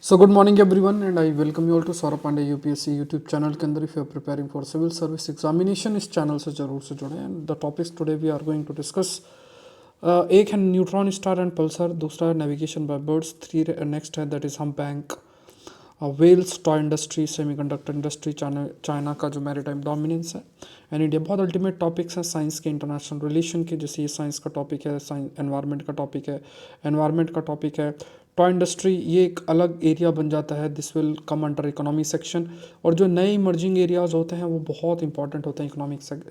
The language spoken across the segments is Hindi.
So good morning everyone and I welcome you all to Saurabh Pandey UPSC YouTube channel के अंदर। If you are preparing for civil service examination इस चैनल से जरूर से जुड़े। And the topics today we are going to discuss, एक है न्यूट्रॉन स्टार एंड पल्सर, दूसरा है navigation by birds, three next है that is humpback, whales, toy industry, semiconductor industry, China का जो मैरीटाइम डोमिनेंस है एंड इंडिया। बहुत अल्टीमेट टॉपिक्स हैं साइंस के, इंटरनेशनल रिलेशन के, जैसे ये साइंस का टॉपिक है, साइंस एनवायरनमेंट का टॉपिक है, एनवायरनमेंट का टॉपिक है, टॉय इंडस्ट्री ये एक अलग एरिया बन जाता है, this will come under economy section. और जो नए इमर्जिंग एरियाज होते हैं वो बहुत इंपॉर्टेंट होते हैं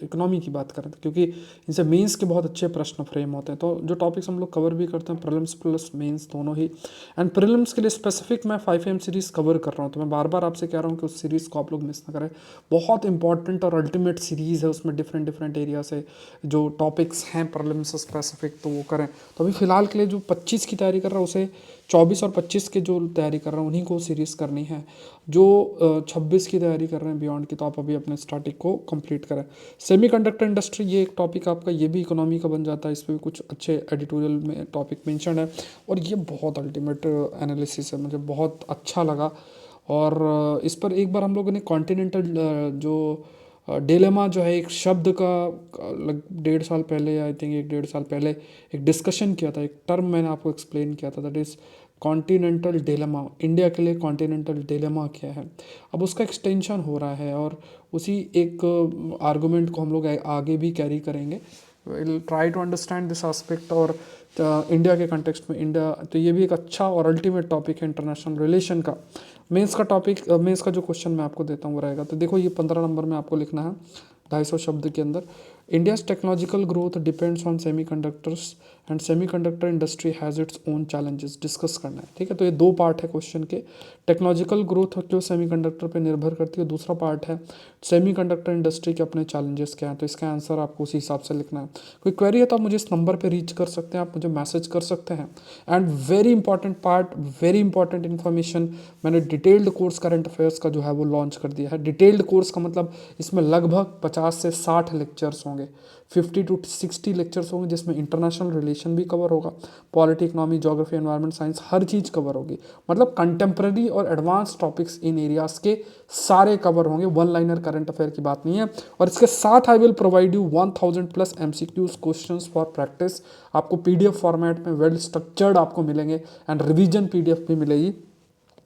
इकोनॉमी की बात करें तो, क्योंकि इनसे मेंस के बहुत अच्छे प्रश्न फ्रेम होते हैं। तो जो टॉपिक्स हम लोग कवर भी करते हैं प्रीलिम्स प्लस मेंस दोनों ही, एंड प्रीलिम्स के लिए स्पेसिफिक मैं 5am सीरीज़ कवर कर रहा हूँ, तो मैं बार बार आपसे कह रहा हूँ कि उस सीरीज़ को आप लोग मिस ना करें। बहुत इंपॉर्टेंट और अल्टीमेट सीरीज़ है, उसमें डिफरेंट डिफरेंट एरिया से जो टॉपिक्स हैं प्रीलिम्स स्पेसिफिक, तो वो करें। तो अभी फ़िलहाल के लिए जो 25 की तैयारी कर रहा है उसे 24 और 25 के जो तैयारी कर रहा हूँ उन्हीं को सीरीज़ करनी है। जो 26 की तैयारी कर रहे हैं बियॉन्ड की, तो आप अभी अपने स्टार्टिंग को कंप्लीट करें। सेमीकंडक्टर इंडस्ट्री ये एक टॉपिक आपका, ये भी इकोनॉमी का बन जाता है, इस पर भी कुछ अच्छे एडिटोरियल में टॉपिक मेंशन है और ये बहुत अल्टीमेट एनालिसिस है, मुझे बहुत अच्छा लगा। और इस पर एक बार हम लोगों ने कॉन्टिनेंटल जो डिलेमा जो है, एक शब्द का लग 1.5 साल पहले, आई थिंक 1 1.5 साल पहले एक डिस्कशन किया था, एक टर्म मैंने आपको एक्सप्लेन किया था, that is continental dilemma. India के लिए कॉन्टिनेंटल डिलेमा क्या है, अब उसका एक्सटेंशन हो रहा है और उसी एक आर्गूमेंट को हम लोग आगे भी कैरी करेंगे। Will try to understand this aspect. और इंडिया के कंटेक्स्ट में इंडिया, तो ये भी एक अच्छा और अल्टीमेट टॉपिक है इंटरनेशनल रिलेशन का। मेंस का टॉपिक, मेंस का जो क्वेश्चन मैं आपको देता हूँ वो रहेगा। तो देखो ये 15 नंबर में आपको लिखना है 250 शब्द के अंदर, India's technological growth depends on semiconductors and semiconductor industry has its own challenges, discuss करना है। ठीक है, तो ये 2 पार्ट है क्वेश्चन के। टेक्नोलॉजिकल ग्रोथ क्यों सेमीकंडक्टर पे निर्भर करती है, दूसरा पार्ट है सेमीकंडक्टर इंडस्ट्री के अपने चैलेंजेस क्या हैं। तो इसका आंसर आपको उसी हिसाब से लिखना है। कोई क्वेरी है तो आप मुझे इस नंबर पे रीच कर सकते हैं, आप मुझे मैसेज कर सकते हैं। And very important part, very important information, मैंने डिटेल्ड कोर्स करंट अफेयर्स का जो है वो लॉन्च कर दिया है। डिटेल्ड कोर्स का मतलब इसमें लगभग 50 से 60 लेक्चर्स होंगे, 50 to 60 लेक्चर्स होंगे, जिसमें इंटरनेशनल रिलेशन भी कवर होगा, polity, economy, geography, environment science, हर चीज़ कवर होगी। मतलब कंटेम्प्रेरी और एडवांस टॉपिक्स इन एरियाज के सारे कवर होंगे, वन लाइनर करंट अफेयर की बात नहीं है। और इसके साथ I will provide you 1000+ MCQs questions for practice. आपको PDF फॉर्मेट में वेल स्ट्रक्चर्ड आपको मिलेंगे एंड रिवीजन PDF भी मिलेगी।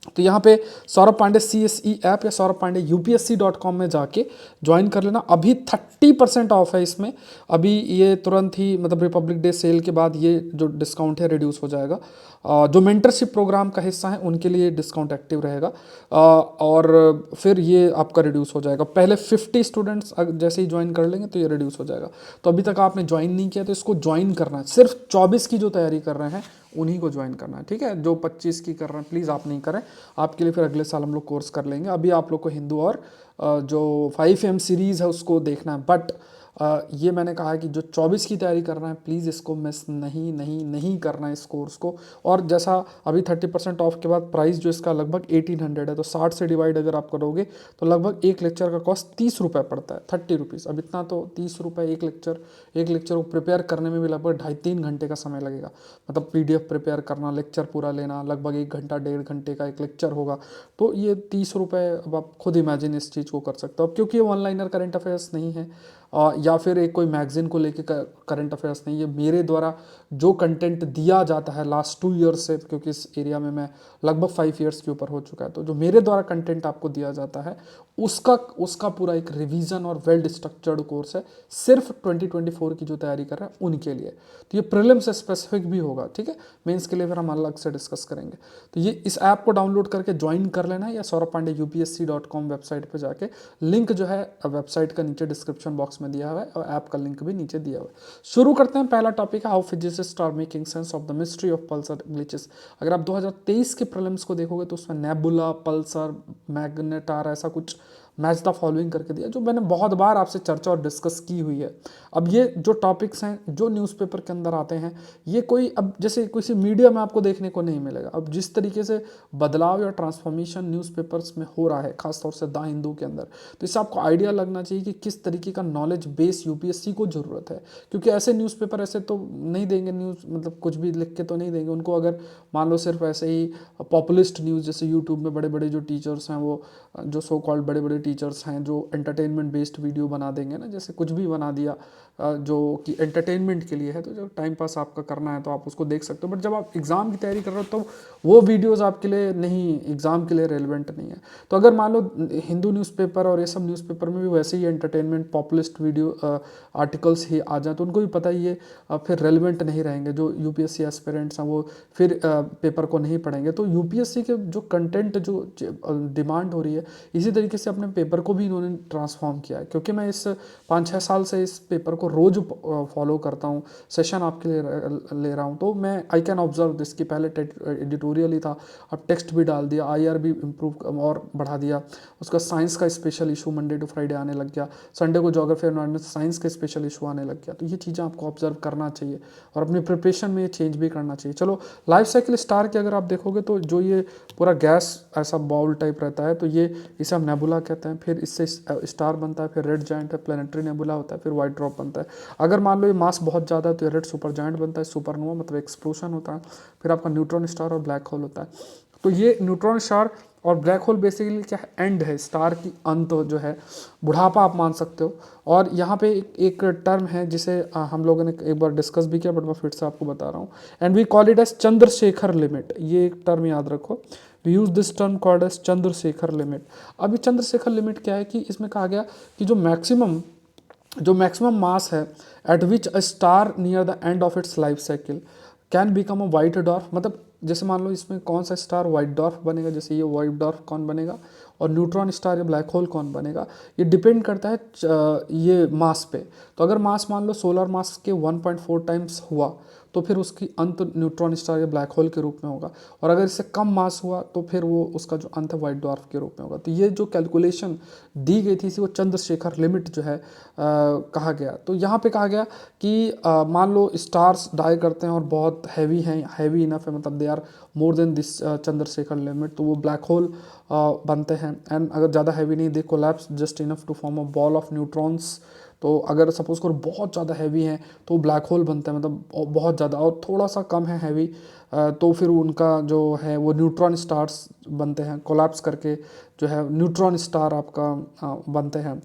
तो यहाँ पे सौरभ पांडे CSE ऐप या सौरभ पांडे UPSC.com में जाके ज्वाइन कर लेना। अभी 30% ऑफ है इसमें, अभी ये तुरंत ही मतलब रिपब्लिक डे सेल के बाद ये जो डिस्काउंट है रिड्यूस हो जाएगा। जो मेंटरशिप प्रोग्राम का हिस्सा है उनके लिए डिस्काउंट एक्टिव रहेगा, और फिर ये आपका रिड्यूस हो जाएगा। पहले 50 स्टूडेंट्स जैसे ही ज्वाइन कर लेंगे तो ये रिड्यूस हो जाएगा। तो अभी तक आपने ज्वाइन नहीं किया तो इसको ज्वाइन करना है। सिर्फ 24 की जो तैयारी कर रहे हैं उन्हीं को ज्वाइन करना है, ठीक है। जो 25 की कर रहे हैं प्लीज़ आप नहीं करें, आपके लिए फिर अगले साल हम लोग कोर्स कर लेंगे। अभी आप लोग को हिंदू और जो 5am सीरीज़ है उसको देखना है। बट ये मैंने कहा है कि जो 24 की तैयारी कर रहे हैं प्लीज़ इसको मिस नहीं नहीं नहीं करना है इस कोर्स को। और जैसा अभी 30% ऑफ के बाद प्राइस जो इसका लगभग 1800 है, तो 60 से डिवाइड अगर आप करोगे तो लगभग एक लेक्चर का कॉस्ट 30 रुपये पड़ता है, 30 रुपीज़। अब इतना तो 30 रुपये एक लेक्चर को प्रिपेयर करने में भी लगभग 2.5-3 घंटे का समय लगेगा। मतलब PDF प्रिपेयर करना, लेक्चर पूरा लेना, लगभग 1 घंटा 1.5 घंटे का एक लेक्चर होगा। तो ये 30 रुपये, अब आप खुद इमेजिन इस चीज़ को कर सकते हो। अब क्योंकि ये वन लाइनर करंट अफेयर्स नहीं है या फिर एक कोई मैगजीन को लेके करंट अफेयर्स नहीं, ये मेरे द्वारा जो कंटेंट दिया जाता है लास्ट 2 ईयर्स से, क्योंकि इस एरिया में मैं लगभग 5 ईयर्स के ऊपर हो चुका है, तो जो मेरे द्वारा कंटेंट आपको दिया जाता है उसका उसका पूरा एक रिवीजन और वेल स्ट्रक्चर्ड कोर्स है, सिर्फ 2024 की जो तैयारी कर रहे हैं उनके लिए। तो ये प्रीलिम से स्पेसिफिक भी होगा, ठीक है। मेंस के लिए फिर हम अलग से डिस्कस करेंगे। तो ये इस ऐप को डाउनलोड करके ज्वाइन कर लेना है, या सौरभ पांडे UPSC.com वेबसाइट पे जाके, लिंक जो है वेबसाइट का नीचे डिस्क्रिप्शन बॉक्स में दिया हुआ है और ऐप का लिंक भी नीचे दिया हुआ है। शुरू करते हैं। पहला टॉपिक है how physicists are making sense of the mystery of pulsar glitches. अगर आप 2023 के प्रीलिम्स को देखोगे तो उसमें नेबुला, पल्सर, मैग्नेटार ऐसा कुछ मैच द फॉलोइंग करके दिया, जो मैंने बहुत बार आपसे चर्चा और डिस्कस की हुई है। अब ये जो टॉपिक्स हैं जो न्यूज़पेपर के अंदर आते हैं, ये कोई अब जैसे किसी मीडिया में आपको देखने को नहीं मिलेगा। अब जिस तरीके से बदलाव या ट्रांसफॉर्मेशन न्यूज़पेपर्स में हो रहा है, खासतौर से द हिंदू के अंदर, तो इससे आपको आइडिया लगना चाहिए कि किस तरीके का नॉलेज बेस यूपीएससी को ज़रूरत है। क्योंकि ऐसे न्यूज़पेपर ऐसे तो नहीं देंगे, न्यूज़ मतलब कुछ भी लिख के तो नहीं देंगे उनको। अगर मान लो सिर्फ ऐसे ही पॉपुलिस्ट न्यूज़, जैसे यूट्यूब में बड़े बड़े जो टीचर्स हैं, वो जो सो कॉल्ड बड़े बड़े टीचर्स हैं जो एंटरटेनमेंट बेस्ड वीडियो बना देंगे ना, जैसे कुछ भी बना दिया जो कि एंटरटेनमेंट के लिए है, तो जो टाइम पास आपका करना है तो आप उसको देख सकते हो। बट जब आप एग्ज़ाम की तैयारी कर रहे हो तो वो वीडियोज़ आपके लिए नहीं, एग्ज़ाम के लिए रेलिवेंट नहीं है। तो अगर मान लो हिंदू न्यूज़पेपर और ये सब न्यूज़पेपर में भी वैसे ही एंटरटेनमेंट पॉपुलिस्ट वीडियो आर्टिकल्स ही आ जाए, तो उनको भी पता ही है फिर रेलिवेंट नहीं रहेंगे। जो यूपीएससी एस्पिरेंट्स हैं वो फिर पेपर को नहीं पढ़ेंगे। तो यूपीएससी के जो कंटेंट जो डिमांड हो रही है, इसी तरीके से अपने पेपर को भी इन्होंने ट्रांसफॉर्म किया है। क्योंकि मैं इस 5-6 साल से इस पेपर को रोज़ फॉलो करता हूँ, सेशन आपके लिए ले रहा हूँ, तो मैं आई कैन ऑब्जर्व दिस कि पहले एडिटोरियल ही था, अब टेक्स्ट भी डाल दिया, आईआर भी इम्प्रूव और बढ़ा दिया। उसका साइंस का special issue Monday to Friday आने लग गया, संडे को ज्योग्राफी एनवायरमेंट साइंस के स्पेशल इशू आने लग गया। तो ये चीज़ें आपको ऑब्जर्व करना चाहिए और अपनी प्रिपरेशन में ये चेंज भी करना चाहिए। चलो, लाइफ साइकिल स्टार के अगर आप देखोगे तो जो ये पूरा गैस ऐसा बॉल टाइप रहता है, तो ये इसे हम नेबुला कहते हैं। फिर इससे स्टार बनता है, फिर रेड जायंट है, प्लानिटरी नेबुला होता है, फिर वाइट ड्रॉप बनता है। अगर मान लो ये मास बहुत ज़्यादा है तो ये रेड सुपर जायंट बनता है, सुपरनोवा मतलब एक्सप्लोशन होता है। फिर आपका न्यूट्रॉन स्टार और ब्लैक होल होता है। तो ये न्यूट्रॉन स्टार और ब्लैक होल बेसिकली क्या है, एंड है, स्टार की अंत जो है, बुढ़ापा आप मान सकते हो। और यहाँ पे एक टर्म है जिसे हम लोगों ने एक बार डिस्कस भी किया, बट मैं फिर से आपको बता रहा हूँ, and we call it as Chandrasekhar limit. ये एक टर्म याद रखो, we use this term called as Chandrasekhar limit. अब ये चंद्रशेखर लिमिट क्या है कि इसमें कहा गया कि जो मैक्सिमम मास है eight which a star near the end of its life cycle can become a white dwarf. मतलब जैसे मान लो इसमें कौन सा स्टार वाइट डॉर्फ बनेगा, जैसे ये वाइट डॉर्फ कौन बनेगा और न्यूट्रॉन स्टार या ब्लैक होल कौन बनेगा, ये डिपेंड करता है ये मास पे। तो अगर मास मान लो सोलर मास के 1.4 टाइम्स हुआ तो फिर उसकी अंत न्यूट्रॉन स्टार या ब्लैक होल के रूप में होगा। और अगर इससे कम मास हुआ तो फिर वो उसका जो अंत है वाइट डॉर्फ के रूप में होगा। तो ये जो कैलकुलेशन दी गई थी इसी को चंद्रशेखर लिमिट जो है कहा गया। तो यहाँ पे कहा गया कि मान लो स्टार्स डाई करते हैं और बहुत हैवी हैं, हैवी इनफ है, मतलब they are more than this Chandrasekhar limit, तो वो ब्लैक होल बनते हैं। एंड अगर ज़्यादा हैवी नहीं, they collapse just enough to form a ball of neutrons. तो अगर सपोज करो बहुत ज़्यादा हैवी है तो ब्लैक होल बनता है, मतलब बहुत ज़्यादा, और थोड़ा सा कम है हैवी तो फिर उनका जो है वो न्यूट्रॉन स्टार्स बनते हैं, कोलैप्स करके जो है न्यूट्रॉन स्टार आपका बनते हैं,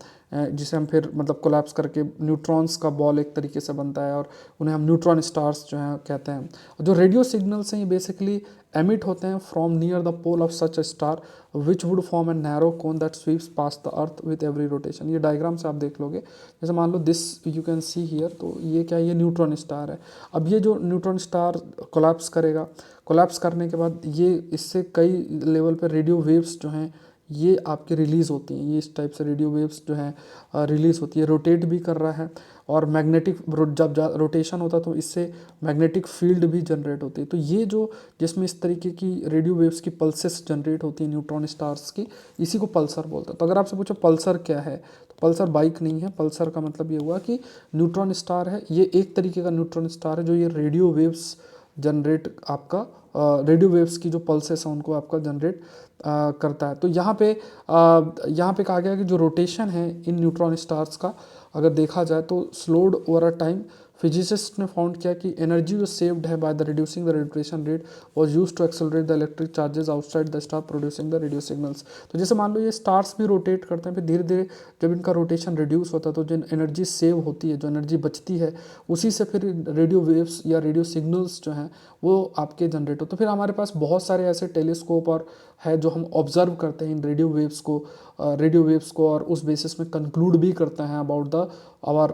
जिसे हम फिर मतलब कोलैप्स करके न्यूट्रॉन्स का बॉल एक तरीके से बनता है और उन्हें हम न्यूट्रॉन स्टार्स जो हैं कहते हैं। जो रेडियो सिग्नल्स हैं ये बेसिकली एमिट होते हैं from near the pole of such a star which would form a narrow cone that sweeps past the earth with every rotation. ये डायग्राम से आप देख लोगे, जैसे मान लो this you can see here, तो ये क्या है, ये न्यूट्रॉन स्टार है। अब ये जो न्यूट्रॉन स्टार कोलैप्स करेगा, कोलैप्स करने के बाद ये इससे कई लेवल पर रेडियो वेव्स जो हैं ये आपके रिलीज़ होती हैं। ये इस टाइप से रेडियो वेव्स जो हैं रिलीज़ होती है, रोटेट भी कर रहा है और मैग्नेटिक जब रोटेशन होता है तो इससे मैग्नेटिक फील्ड भी जनरेट होती है। तो ये जो जिसमें इस तरीके की रेडियो वेव्स की पल्सेस जनरेट होती हैं न्यूट्रॉन स्टार्स की, इसी को पल्सर बोलते हैं। तो अगर आपसे पूछो पल्सर क्या है, तो पल्सर बाइक नहीं है। पल्सर का मतलब ये हुआ कि न्यूट्रॉन स्टार है, ये एक तरीके का न्यूट्रॉन स्टार है जो ये रेडियो वेव्स जनरेट आपका रेडियो वेव्स की जो पल्सेस हैं उनको आपका जनरेट करता है। तो यहाँ पे कहा गया कि जो रोटेशन है इन न्यूट्रॉन स्टार्स का अगर देखा जाए तो slowed over a time, physicist ने फाउंड किया कि एनर्जी जो सेव्ड है by the reducing the rotation rate was used to accelerate the electric charges outside the star producing the radio signals. तो जैसे मान लो ये स्टार्स भी रोटेट करते हैं, फिर धीरे धीरे जब इनका रोटेशन रिड्यूस होता है तो जो एनर्जी सेव होती है, जो एनर्जी बचती है, उसी से फिर रेडियो वेव्स या रेडियो सिग्नल्स जो हैं वो आपके जनरेट होते। तो फिर हमारे पास बहुत सारे ऐसे टेलीस्कोप और है जो हम ऑब्जर्व करते हैं इन रेडियो वेव्स को और उस बेसिस में कंक्लूड भी करते हैं अबाउट द आवर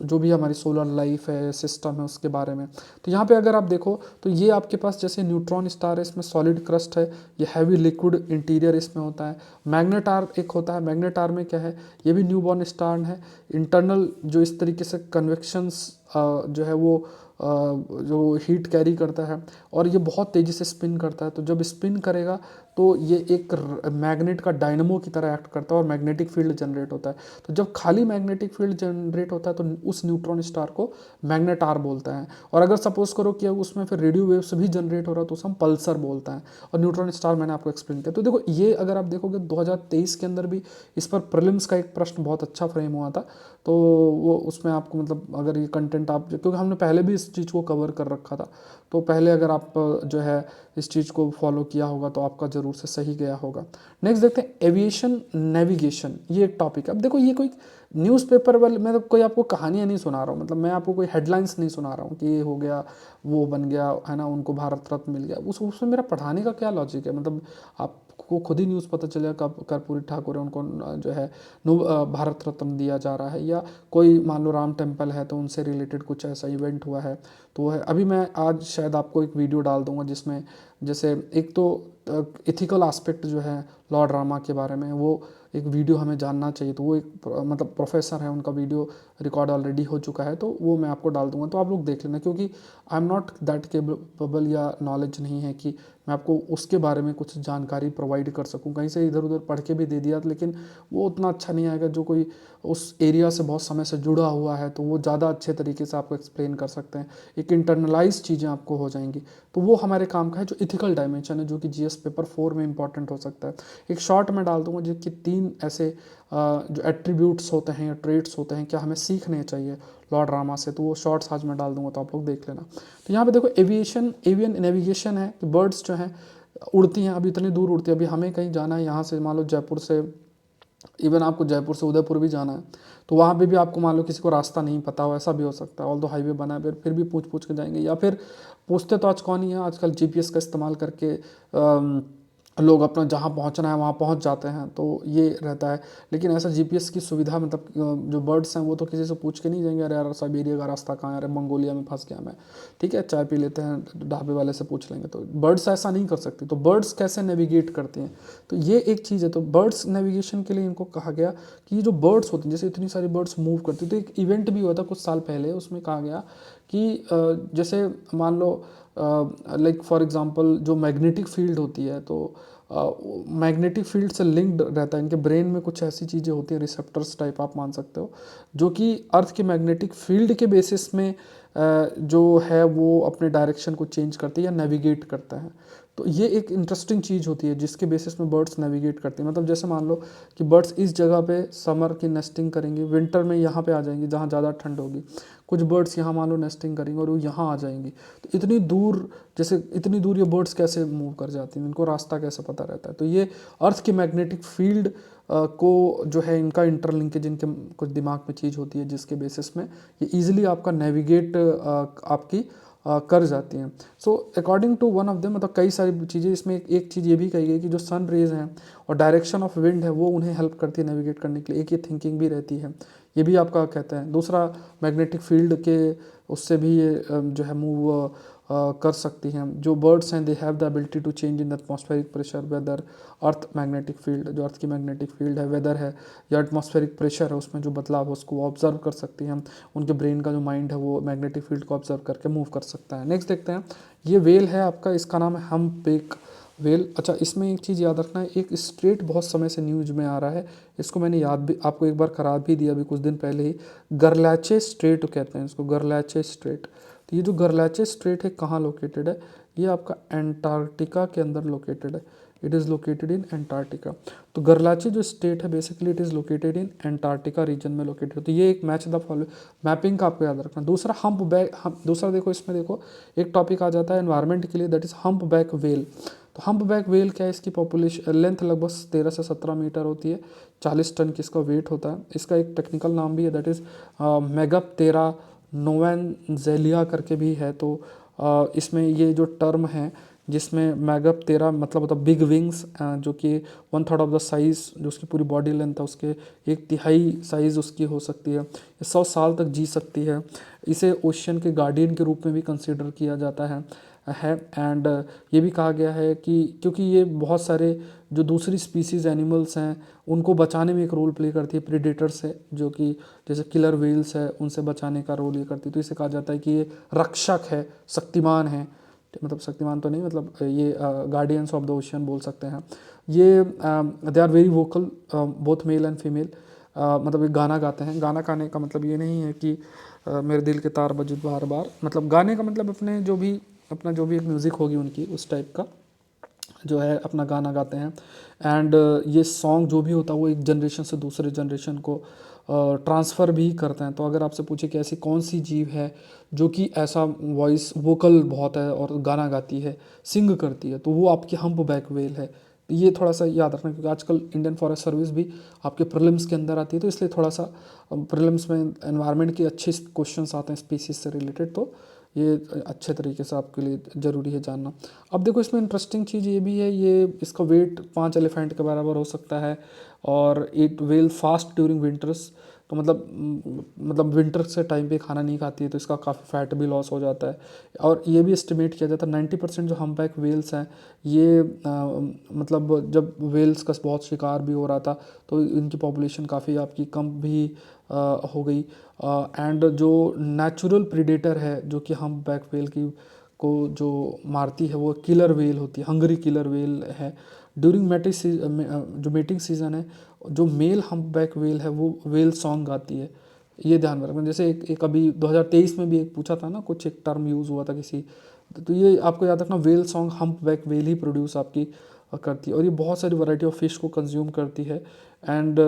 जो भी हमारी सोलर लाइफ है, सिस्टम है, उसके बारे में। तो यहाँ पे अगर आप देखो तो ये आपके पास जैसे न्यूट्रॉन स्टार है, इसमें सॉलिड क्रस्ट है, ये हैवी लिक्विड इंटीरियर इसमें होता है। मैग्नेटार एक होता है, मैग्नेटार में क्या है, ये भी न्यूबॉर्न स्टार है। इंटरनल जो इस तरीके से कन्वेक्शंस जो है वो जो हीट कैरी करता है और ये बहुत तेज़ी से स्पिन करता है। तो जब स्पिन करेगा तो ये एक मैग्नेट का डायनमो की तरह एक्ट करता है और मैग्नेटिक फील्ड जनरेट होता है। तो जब खाली मैग्नेटिक फील्ड जनरेट होता है तो उस न्यूट्रॉन स्टार को मैग्नेटार बोलते हैं। और अगर सपोज करो कि उसमें फिर रेडियो वेव्स भी जनरेट हो रहा है तो उसे हम पल्सर बोलते हैं। और न्यूट्रॉन स्टार मैंने आपको एक्सप्लेन किया। तो देखो ये अगर आप देखोगे 2023 के अंदर भी इस पर प्रीलिम्स का एक प्रश्न बहुत अच्छा फ्रेम हुआ था। तो वो उसमें आपको मतलब अगर ये कंटेंट आप, क्योंकि हमने पहले भी इस चीज़ को कवर कर रखा था, तो पहले अगर आप जो है इस चीज़ को फॉलो किया होगा तो आपका ज़रूर से सही गया होगा। नेक्स्ट देखते हैं एविएशन नेविगेशन, ये एक टॉपिक है। अब देखो ये कोई न्यूज़पेपर वाले, मैं तो कोई आपको कहानियाँ नहीं सुना रहा हूँ, मतलब मैं आपको कोई हेडलाइंस नहीं सुना रहा हूँ कि ये हो गया वो बन गया है ना, उनको भारत रत्न मिल गया। उसमें मेरा पढ़ाने का क्या लॉजिक है? मतलब आपको खुद ही न्यूज़ पता चलेगा कब कर्पूरी ठाकुर है उनको जो है भारत रत्न दिया जा रहा है, या कोई मान लो राम टेम्पल है तो उनसे रिलेटेड कुछ ऐसा इवेंट हुआ है तो वो है। अभी मैं आज शायद आपको एक वीडियो डाल दूंगा जिसमें जैसे एक तो इथिकल एस्पेक्ट जो है लॉर्ड रामा के बारे में, वो एक वीडियो हमें जानना चाहिए। तो वो एक मतलब प्रोफेसर है, उनका वीडियो रिकॉर्ड ऑलरेडी हो चुका है, तो वो मैं आपको डाल दूंगा, तो आप लोग देख लेना। क्योंकि I am not that capable या नॉलेज नहीं है कि मैं आपको उसके बारे में कुछ जानकारी प्रोवाइड कर सकूं। कहीं से इधर उधर पढ़ के भी दे दिया लेकिन वो उतना अच्छा नहीं आएगा। जो कोई उस एरिया से बहुत समय से जुड़ा हुआ है तो वो ज़्यादा अच्छे तरीके से आपको एक्सप्लेन कर सकते हैं, एक इंटरनलाइज चीज़ें आपको हो जाएंगी। तो वो हमारे काम का है जो इथिकल डायमेंशन है, जो कि जीएस पेपर 4 में इंपॉर्टेंट हो सकता है। एक शॉर्ट में डाल दूंगा जिसकी 3 ऐसे जो एट्रीब्यूट्स होते हैं या ट्रेट्स होते हैं क्या हमें सीखने चाहिए लॉर्ड रामा से, तो वो शॉर्ट्स आज मैं डाल दूंगा, तो आप लोग देख लेना। तो यहाँ पे देखो एवियन नेविगेशन है कि बर्ड्स जो हैं उड़ती हैं, अभी इतनी दूर उड़ती है। अभी हमें कहीं जाना है यहाँ से, मान लो जयपुर से, इवन आपको जयपुर से उदयपुर भी जाना है तो वहाँ पे भी आपको मान लो किसी को रास्ता नहीं पता हो, ऐसा भी हो सकता है। ऑल दो हाईवे बना है फिर भी पूछ पूछ के जाएंगे, या फिर पूछते तो आज कौन ही है, आजकल जीपीएस का इस्तेमाल करके लोग अपना जहाँ पहुँचना है वहाँ पहुँच जाते हैं, तो ये रहता है। लेकिन ऐसा जीपीएस की सुविधा मतलब जो बर्ड्स हैं वो तो किसी से पूछ के नहीं जाएंगे, अरे यार साइबेरिया का रास्ता कहाँ है, अरे मंगोलिया में फंस गया मैं, ठीक है चाय पी लेते हैं ढाबे वाले से पूछ लेंगे। तो बर्ड्स ऐसा नहीं कर सकती। तो बर्ड्स कैसे नेविगेट करती हैं, तो ये एक चीज़ है। तो बर्ड्स नेविगेशन के लिए इनको कहा गया कि ये जो बर्ड्स होती हैं, जैसे इतनी सारी बर्ड्स मूव करती, तो एक इवेंट भी हुआ था कुछ साल पहले, उसमें कहा गया कि जैसे मान लो लाइक फॉर एग्जांपल जो मैग्नेटिक फील्ड होती है, तो मैग्नेटिक फील्ड से लिंक्ड रहता है। इनके ब्रेन में कुछ ऐसी चीज़ें होती हैं, रिसेप्टर्स टाइप आप मान सकते हो, जो कि अर्थ के मैग्नेटिक फील्ड के बेसिस में जो है वो अपने डायरेक्शन को चेंज करती है या नेविगेट करता है। तो ये एक इंटरेस्टिंग चीज़ होती है जिसके बेसिस में बर्ड्स नेविगेट करती हैं। मतलब जैसे मान लो कि बर्ड्स इस जगह पे समर की नेस्टिंग करेंगी, विंटर में यहाँ पे आ जाएंगी जहाँ ज़्यादा ठंड होगी। कुछ बर्ड्स यहाँ मान लो नेस्टिंग करेंगे और वो यहाँ आ जाएंगी। तो इतनी दूर, जैसे इतनी दूर ये बर्ड्स कैसे मूव कर जाती हैं, इनको रास्ता कैसे पता रहता है? तो ये अर्थ की मैग्नेटिक फील्ड को जो है इनका इंटरलिंकेज, इनके कुछ दिमाग में चीज़ होती है जिसके बेसिस में ये ईजिली आपका नेविगेट आपकी कर जाती हैं। So according to one of them, मतलब कई सारी चीज़ें इसमें एक चीज़ ये भी कही गई कि जो सन रेज हैं और डायरेक्शन ऑफ विंड है वो उन्हें हेल्प करती है नेविगेट करने के लिए। एक ये थिंकिंग भी रहती है, ये भी आपका कहते हैं। दूसरा मैग्नेटिक फील्ड के उससे भी ये जो है मूव कर सकती हैं। जो बर्ड्स हैं they have the ability to change in the atmospheric pressure, weather, earth magnetic field, जो अर्थ की मैग्नेटिक फील्ड है, वेदर है या एटमॉस्फेरिक प्रेशर है, उसमें जो बदलाव है उसको ऑब्जर्व कर सकती हैं। उनके ब्रेन का जो माइंड है वो मैग्नेटिक फील्ड को ऑब्जर्व करके मूव कर सकता है। नेक्स्ट देखते हैं, ये वेल है आपका, इसका नाम है हम्पबैक वेल। अच्छा, इसमें एक चीज़ याद रखना है, एक स्ट्रेट बहुत समय से न्यूज में आ रहा है, इसको मैंने याद भी आपको एक बार करा भी दिया अभी कुछ दिन पहले ही, गरलैचे स्ट्रेट कहते हैं इसको, गरलैचे स्ट्रेट। तो ये जो गरलैचे स्ट्रेट है कहाँ लोकेटेड है, ये आपका एंटार्क्टिका के अंदर लोकेटेड है। It is located in Antarctica. तो गरलाचे जो स्टेट है basically it is located in Antarctica region में लोकेटेड। तो ये एक मैच द फॉलो मैपिंग का आपको याद रखना। दूसरा हम्प बैक, दूसरा देखो इसमें देखो एक टॉपिक आ जाता है एनवायरनमेंट के लिए, that is hump back well. तो हम्प बैक वेल क्या है, इसकी पॉपुलेशन लेंथ लगभग 13 से 17 मीटर होती है, 40 टन की इसका वेट होता है। इसका एक टेक्निकल नाम भी है, दैट इज़ मेगाप्टेरा नोवेंजेलिया करके भी है। तो इसमें ये जो टर्म है जिसमें मेगाप्टेरा मतलब होता है बिग विंग्स, जो कि 1/3 ऑफ द साइज़, जो उसकी पूरी बॉडी लेंथ है उसके 1/3 साइज़ उसकी हो सकती है। ये 100 साल तक जी सकती है। इसे ओशियन के गार्डियन के रूप में भी कंसिडर किया जाता है। है। एंड ये भी कहा गया है कि क्योंकि ये बहुत सारे जो दूसरी स्पीसीज़ एनिमल्स हैं उनको बचाने में एक रोल प्ले करती है, प्रीडेटर से, जो कि जैसे किलर व्हेल्स है उनसे बचाने का रोल ये करती है। तो इसे कहा जाता है कि ये रक्षक है, शक्तिमान है, मतलब शक्तिमान तो नहीं, मतलब ये गार्डियंस ऑफ द ओशियन बोल सकते हैं। ये they are very vocal, both male and female. मतलब ये गाना गाते हैं। गाना गाने का मतलब ये नहीं है कि मेरे दिल के तार बजे बार बार, मतलब गाने का मतलब अपने जो भी अपना जो भी एक म्यूज़िक होगी उनकी, उस टाइप का जो है अपना गाना गाते हैं। एंड ये सॉन्ग जो भी होता है वो एक जनरेशन से दूसरे जनरेशन को ट्रांसफ़र भी करते हैं। तो अगर आपसे पूछे कि ऐसी कौन सी जीव है जो कि ऐसा वॉइस वोकल बहुत है और गाना गाती है, सिंग करती है, तो वो आपकी हम्प बैक व्हेल है। ये थोड़ा सा याद रखना, क्योंकि आजकल इंडियन फॉरेस्ट सर्विस भी आपके प्रीलिम्स के अंदर आती है, तो इसलिए थोड़ा सा प्रीलिम्स में एनवायरनमेंट के अच्छे क्वेश्चंस आते हैं स्पीसीज से रिलेटेड, तो ये अच्छे तरीके से आपके लिए ज़रूरी है जानना। अब देखो इसमें इंटरेस्टिंग चीज़ ये भी है, ये इसका वेट 5 एलिफेंट के बराबर हो सकता है, और it will fast during winters. तो मतलब विंटर से टाइम पे खाना नहीं खाती है, तो इसका काफ़ी फैट भी लॉस हो जाता है। और ये भी एस्टिमेट किया जाता है 90% जो हम्पबैक वेल्स हैं ये मतलब जब वेल्स का बहुत शिकार भी हो रहा था तो इनकी पॉपुलेशन काफ़ी आपकी कम भी हो गई। एंड जो नेचुरल प्रीडेटर है जो कि हम्पबैक वेल की को जो मारती है वो किलर वेल होती है, हंगरी किलर वेल है। ड्यूरिंग जो मेटिंग सीजन है, जो मेल हम्पबैक वेल है वो वेल सॉन्ग गाती है। ये ध्यान में रखना। जैसे एक अभी 2023 में भी एक पूछा था ना, कुछ एक टर्म यूज़ हुआ था किसी, तो ये आपको याद रखना, वेल सॉन्ग हम्पबैक वेल ही प्रोड्यूस आपकी करती है। और ये बहुत सारी वैरायटी ऑफ फिश को कंज्यूम करती है। And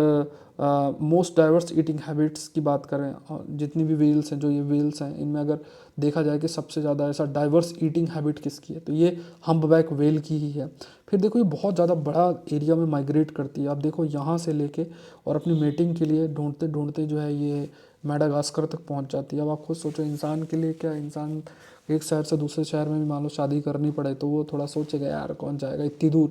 most diverse eating habits की बात करें, जितनी भी वेल्स हैं, जो ये वेल्स हैं, इनमें अगर देखा जाए कि सबसे ज़्यादा ऐसा डाइवर्स ईटिंग हैबिट किसकी है, तो ये हम्पबैक वेल की ही है। फिर देखो ये बहुत ज़्यादा बड़ा एरिया में माइग्रेट करती है। आप देखो यहाँ से लेके और अपनी मेटिंग के लिए ढूंढते ढूंढते जो है ये मेडागास्कर तक पहुँच जाती है। अब आप खुद सोचो, इंसान के लिए क्या, इंसान एक शहर से दूसरे शहर में भी मान लो शादी करनी पड़े तो वो थोड़ा सोचेगा यार कौन जाएगा इतनी दूर,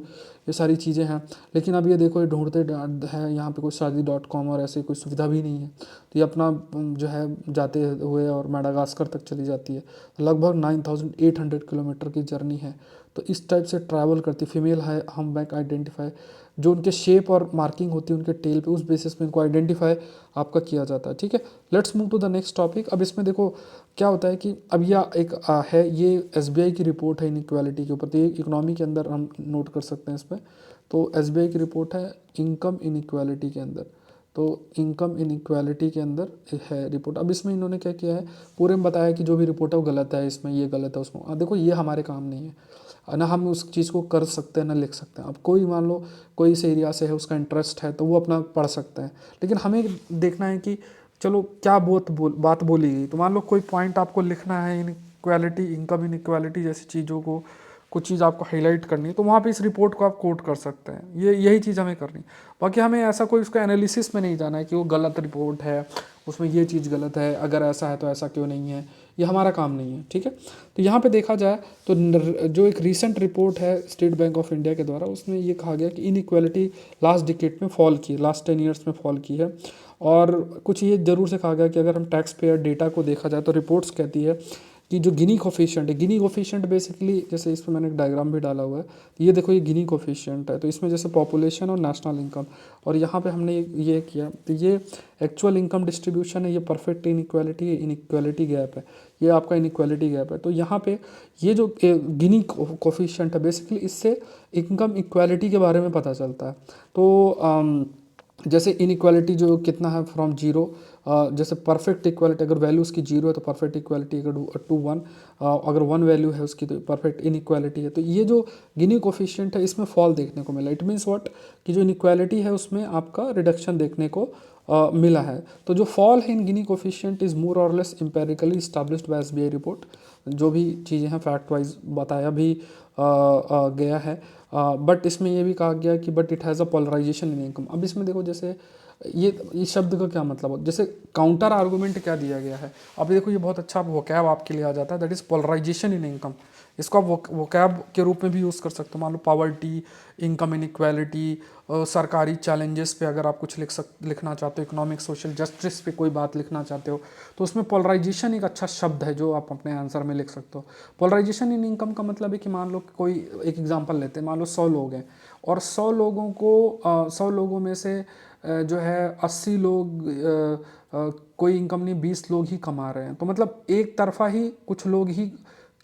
ये सारी चीज़ें हैं। लेकिन अब ये देखो ये ढूंढते हैं, यहाँ पे कोई शादी.com और ऐसी कोई सुविधा भी नहीं है, तो ये अपना जो है जाते हुए और मेडागास्कर तक चली जाती है। लगभग 9800 किलोमीटर की जर्नी है। तो इस टाइप से ट्रैवल करती फीमेल है हम्पबैक आइडेंटिफाई, जो उनके शेप और मार्किंग होती है उनके टेल पे, उस बेसिस पे इनको आइडेंटिफाई आपका किया जाता है। ठीक है, let's move to the next topic. अब इसमें देखो क्या होता है कि अब यह एक है, ये एसबीआई की रिपोर्ट है इनइक्वालिटी के ऊपर, तो ये इकोनॉमी के अंदर हम नोट कर सकते हैं इसमें। तो एसबीआई की रिपोर्ट है इनकम इनइक्वालिटी के अंदर, तो इनकम इनइक्वालिटी के अंदर है रिपोर्ट। अब इसमें इन्होंने क्या किया है, पूरे में बताया कि जो भी रिपोर्ट है वो गलत है, इसमें ये गलत है, उसमें देखो ये हमारे काम नहीं है ना, हम उस चीज़ को कर सकते हैं ना लिख सकते हैं। अब कोई मान लो कोई इस एरिया से है, उसका इंटरेस्ट है, तो वो अपना पढ़ सकते हैं, लेकिन हमें देखना है कि चलो क्या बात बोली गई। तो मान लो कोई पॉइंट आपको लिखना है, इनइक्वालिटी, इनकम इनइक्वालिटी जैसी चीज़ों को, कुछ चीज़ आपको हाईलाइट करनी है, तो वहाँ पे इस रिपोर्ट को आप कोट कर सकते हैं। यही चीज़ हमें करनी। बाकी हमें ऐसा कोई उसका एनालिसिस में नहीं जाना है कि वो गलत रिपोर्ट है, उसमें ये चीज़ गलत है, अगर ऐसा है तो ऐसा क्यों नहीं है, ये हमारा काम नहीं है। ठीक है, तो यहाँ पे देखा जाए तो जो एक रीसेंट रिपोर्ट है स्टेट बैंक ऑफ इंडिया के द्वारा, उसमें ये कहा गया कि इनइक्वालिटी लास्ट डिकेड में फॉल की है, लास्ट 10 ईयर्स में फॉल की है। और कुछ ये ज़रूर से कहा गया कि अगर हम टैक्स पेयर डेटा को देखा जाए तो रिपोर्ट्स कहती है कि जो गिनी कोफिशिएंट है, गिनी कोफिशिएंट बेसिकली, जैसे इसमें मैंने एक डायग्राम भी डाला हुआ है, तो ये देखो ये गिनी कोफिशिएंट है। तो इसमें जैसे पॉपुलेशन और नेशनल इनकम, और यहाँ पे हमने ये किया, तो ये एक्चुअल इनकम डिस्ट्रीब्यूशन है, ये परफेक्ट इनइक्वालिटी, इनइक्वालिटी गैप है, ये आपका इनइक्वालिटी गैप है। तो यहाँ पे ये जो गिनी कोफिशिएंट है, बेसिकली इससे इनकम इक्वालिटी के बारे में पता चलता है। तो जैसे इनइक्वालिटी जो कितना है फ्रॉम जीरो, जैसे परफेक्ट इक्वालिटी अगर वैल्यू उसकी जीरो है तो परफेक्ट इक्वालिटी अगर टू वन, अगर वन वैल्यू है उसकी तो परफेक्ट इनइक्वालिटी है। तो ये जो गिनी कोफिशिएंट है इसमें फॉल देखने को मिला। इट मीन्स व्हाट, कि जो इनइक्वालिटी है उसमें आपका रिडक्शन देखने को मिला है। तो जो फॉल है इन गिनी कोफिशिएंट इज़ मोर और less empirically established bye SBI report. जो भी चीज़ें हैं फैक्ट वाइज बताया भी गया है। बट इसमें ये भी कहा गया कि but it has a polarization in income. अब इसमें देखो जैसे ये शब्द का क्या मतलब हो, जैसे काउंटर आर्गूमेंट क्या दिया गया है। अब देखो ये बहुत अच्छा वोकैब आपके लिए आ जाता है, that is polarization in income. इसको आप वोकैब के रूप में भी यूज़ कर सकते हो। मान लो पॉवर्टी, इनकम इनइक्वालिटी, सरकारी चैलेंजेस पे अगर आप कुछ लिखना चाहते हो, इकोनॉमिक सोशल जस्टिस पे कोई बात लिखना चाहते हो, तो उसमें पोलराइजेशन एक अच्छा शब्द है जो आप अपने आंसर में लिख सकते हो। पोलराइजेशन इन इनकम का मतलब है कि मान लो कोई, एक एग्जांपल लेते हैं, मान लो 100 लोग हैं और 100 लोगों को 100 लोगों में से जो है 80 लोग कोई इनकम नहीं, 20 लोग ही कमा रहे हैं, तो मतलब एक तरफा ही कुछ लोग ही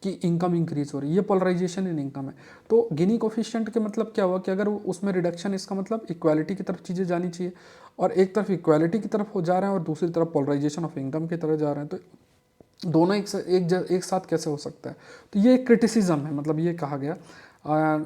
की इनकम इंक्रीज हो रही है, ये पोलराइजेशन इन इनकम है। तो गिनी कोफिशिएंट के मतलब क्या हुआ कि अगर उसमें रिडक्शन, इसका मतलब इक्वालिटी की तरफ चीज़ें जानी चाहिए, और एक तरफ इक्वालिटी की तरफ हो जा रहे हैं और दूसरी तरफ पोलराइजेशन ऑफ इनकम की तरफ जा रहे हैं, तो दोनों एक साथ कैसे हो सकता है। तो ये एक क्रिटिसिज्म है, मतलब ये कहा गया।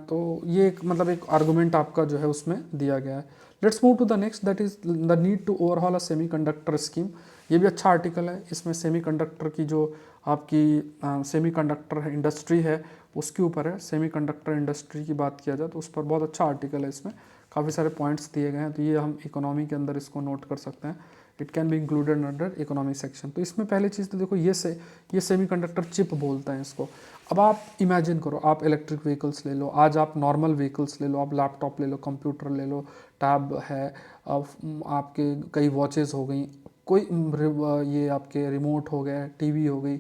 तो ये एक मतलब एक आर्गूमेंट आपका जो है उसमें दिया गया है। Let's move to the next, that is the need to overhaul a semiconductor scheme. ये भी अच्छा आर्टिकल है, इसमें सेमीकंडक्टर की जो आपकी सेमीकंडक्टर इंडस्ट्री है उसके ऊपर है। सेमीकंडक्टर इंडस्ट्री की बात किया जाए तो उस पर बहुत अच्छा आर्टिकल है, इसमें काफ़ी सारे पॉइंट्स दिए गए हैं, तो ये हम इकोनॉमी के अंदर इसको नोट कर सकते हैं। It can be included under economy section. तो इसमें पहली चीज़ तो देखो, ये सेमीकंडक्टर चिप बोलते हैं इसको। अब आप इमेजिन करो, आप इलेक्ट्रिक व्हीकल्स ले लो, आज आप नॉर्मल व्हीकल्स ले लो, आप लैपटॉप ले लो, कंप्यूटर ले लो, टैब है, आपके कई वॉचेस हो गई, कोई ये आपके रिमोट हो गए, टीवी हो गई,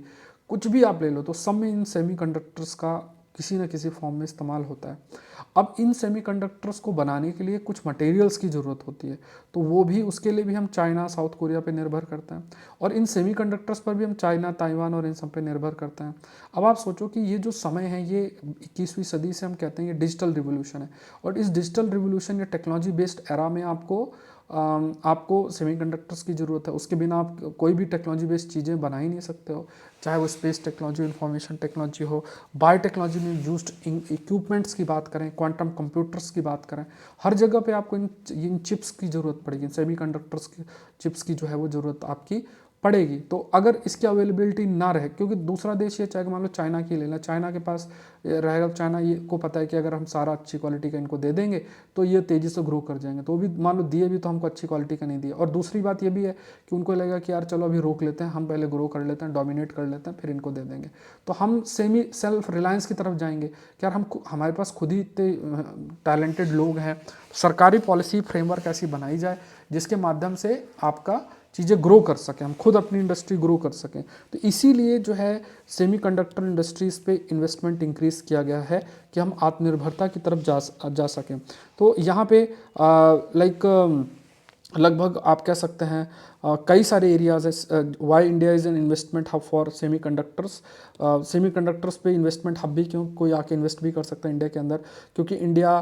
कुछ भी आप ले लो, तो सब में इन सेमीकंडक्टर्स का किसी न किसी फॉर्म में इस्तेमाल होता है। अब इन सेमीकंडक्टर्स को बनाने के लिए कुछ मटेरियल्स की ज़रूरत होती है, तो वो भी, उसके लिए भी हम चाइना, साउथ कोरिया पे निर्भर करते हैं, और इन सेमीकंडक्टर्स पर भी हम चाइना, ताइवान और इन सब पे निर्भर करते हैं। अब आप सोचो कि ये जो समय है, ये 21वीं सदी से हम कहते हैं ये डिजिटल रिवोल्यूशन है, और इस डिजिटल रिवोल्यूशन या टेक्नोलॉजी बेस्ड एरा में आपको सेमीकंडक्टर्स की ज़रूरत है। उसके बिना आप कोई भी टेक्नोलॉजी बेस्ड चीज़ें बना ही नहीं सकते हो, चाहे वो स्पेस टेक्नोलॉजी, इंफॉर्मेशन टेक्नोलॉजी हो, बायोटेक्नोलॉजी में यूज्ड इक्विपमेंट्स की बात करें, क्वांटम कंप्यूटर्स की बात करें, हर जगह पे आपको इन चिप्स की ज़रूरत पड़ेगी, सेमीकंडक्टर्स की चिप्स की जो है वो ज़रूरत आपकी पड़ेगी। तो अगर इसकी अवेलेबिलिटी ना रहे, क्योंकि दूसरा देश ये चाहे मान लो चाइना की ले लें, चाइना के पास रहेगा, चाइना ये को पता है कि अगर हम सारा अच्छी क्वालिटी का इनको दे देंगे तो ये तेज़ी से ग्रो कर जाएंगे, तो वो भी मान लो दिए भी तो हमको अच्छी क्वालिटी का नहीं दिया। और दूसरी बात ये भी है कि उनको लगेगा कि यार चलो अभी रोक लेते हैं, हम पहले ग्रो कर लेते हैं, डोमिनेट कर लेते हैं, फिर इनको दे देंगे, तो हम सेमी सेल्फ रिलायंस की तरफ जाएंगे कि यार हमारे पास खुद ही इतने टैलेंटेड लोग हैं। सरकारी पॉलिसी फ्रेमवर्क ऐसी बनाई जाए जिसके माध्यम से आपका चीज़ें ग्रो कर सकें, हम खुद अपनी इंडस्ट्री ग्रो कर सकें। तो इसीलिए जो है सेमीकंडक्टर इंडस्ट्रीज़ पे इन्वेस्टमेंट इंक्रीज़ किया गया है कि हम आत्मनिर्भरता की तरफ जा सकें। तो यहाँ पे लगभग आप कह सकते हैं कई सारे एरियाज है। Why India is an investment hub for semiconductors. Semiconductors पे इन्वेस्टमेंट हब भी क्यों, कोई आके इन्वेस्ट भी कर सकता है इंडिया के अंदर, क्योंकि इंडिया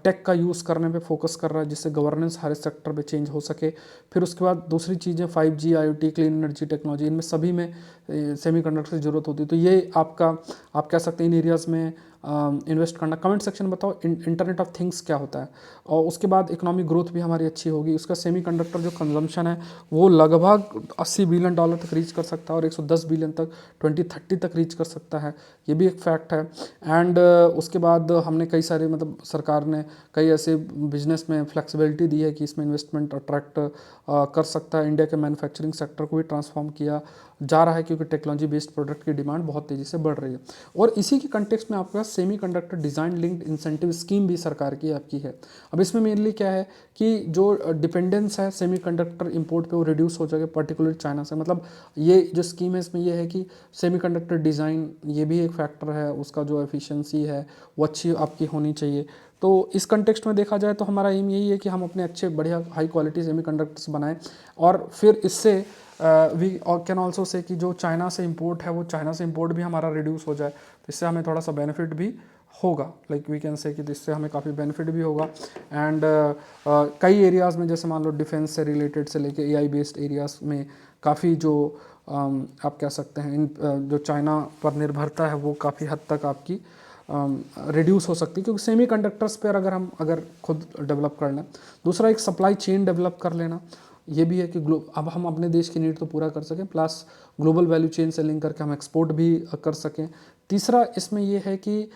टेक का यूज़ करने पे फोकस कर रहा है, जिससे गवर्नेंस हर सेक्टर पे चेंज हो सके। फिर उसके बाद दूसरी चीज़ें 5G, IoT, clean energy technology, इनमें सभी में सेमीकंडक्टर की ज़रूरत होती है। तो ये आप कह सकते हैं इन एरियाज़ में इन्वेस्ट करना। कमेंट सेक्शन बताओ इंटरनेट ऑफ थिंग्स क्या होता है, और उसके बाद इकोनॉमिक ग्रोथ भी हमारी अच्छी होगी। उसका सेमीकंडक्टर जो कंजम्पशन है वो लगभग $80 बिलियन तक रीच कर सकता है, और 110 बिलियन तक 2030 तक रीच कर सकता है, ये भी एक फैक्ट है। एंड उसके बाद हमने कई सारे, मतलब सरकार ने कई ऐसे बिजनेस में फ्लेक्सिबिलिटी दी है कि इसमें इन्वेस्टमेंट अट्रैक्ट कर सकता है। इंडिया के मैन्युफैक्चरिंग सेक्टर को भी ट्रांसफॉर्म किया जा रहा है, क्योंकि टेक्नोलॉजी बेस्ड प्रोडक्ट की डिमांड बहुत तेज़ी से बढ़ रही है। और इसी के कंटेक्स्ट में आपके पास semiconductor design linked incentive scheme भी सरकार की आपकी है। अब इसमें मेनली क्या है कि जो डिपेंडेंस है सेमीकंडक्टर इंपोर्ट पे वो रिड्यूस हो जाएगा, पर्टिकुलर चाइना से। मतलब ये जो स्कीम है इसमें ये है कि सेमीकंडक्टर डिज़ाइन, ये भी एक फैक्टर है, उसका जो एफिशिएंसी है वो अच्छी आपकी होनी चाहिए। तो इस कंटेक्स्ट में देखा जाए तो हमारा एम यही है कि हम अपने अच्छे बढ़िया हाई क्वालिटी सेमीकंडक्टर्स बनाएं, और फिर इससे वी कैन ऑल्सो से कि जो चाइना से इंपोर्ट है वो चाइना से इंपोर्ट भी हमारा रिड्यूस हो जाए, तो इससे हमें थोड़ा सा बेनिफिट भी होगा। लाइक वी कैन से कि इससे हमें काफ़ी बेनिफिट भी होगा। एंड कई एरियाज़ में, जैसे मान लो डिफेंस से रिलेटेड से लेके AI बेस्ड एरियाज़ में काफ़ी जो आप कह सकते हैं इन जो चाइना पर निर्भरता है वो काफ़ी हद तक आपकी रिड्यूस हो सकती है, क्योंकि सेमीकंडक्टर्स पर अगर खुद डेवलप कर लें। दूसरा, एक सप्लाई चेन डेवलप कर लेना, ये भी है कि अब हम अपने देश की नीड तो पूरा कर सकें, प्लस ग्लोबल वैल्यू चेन से लिंक करके हम एक्सपोर्ट भी कर सकें। तीसरा इसमें ये है कि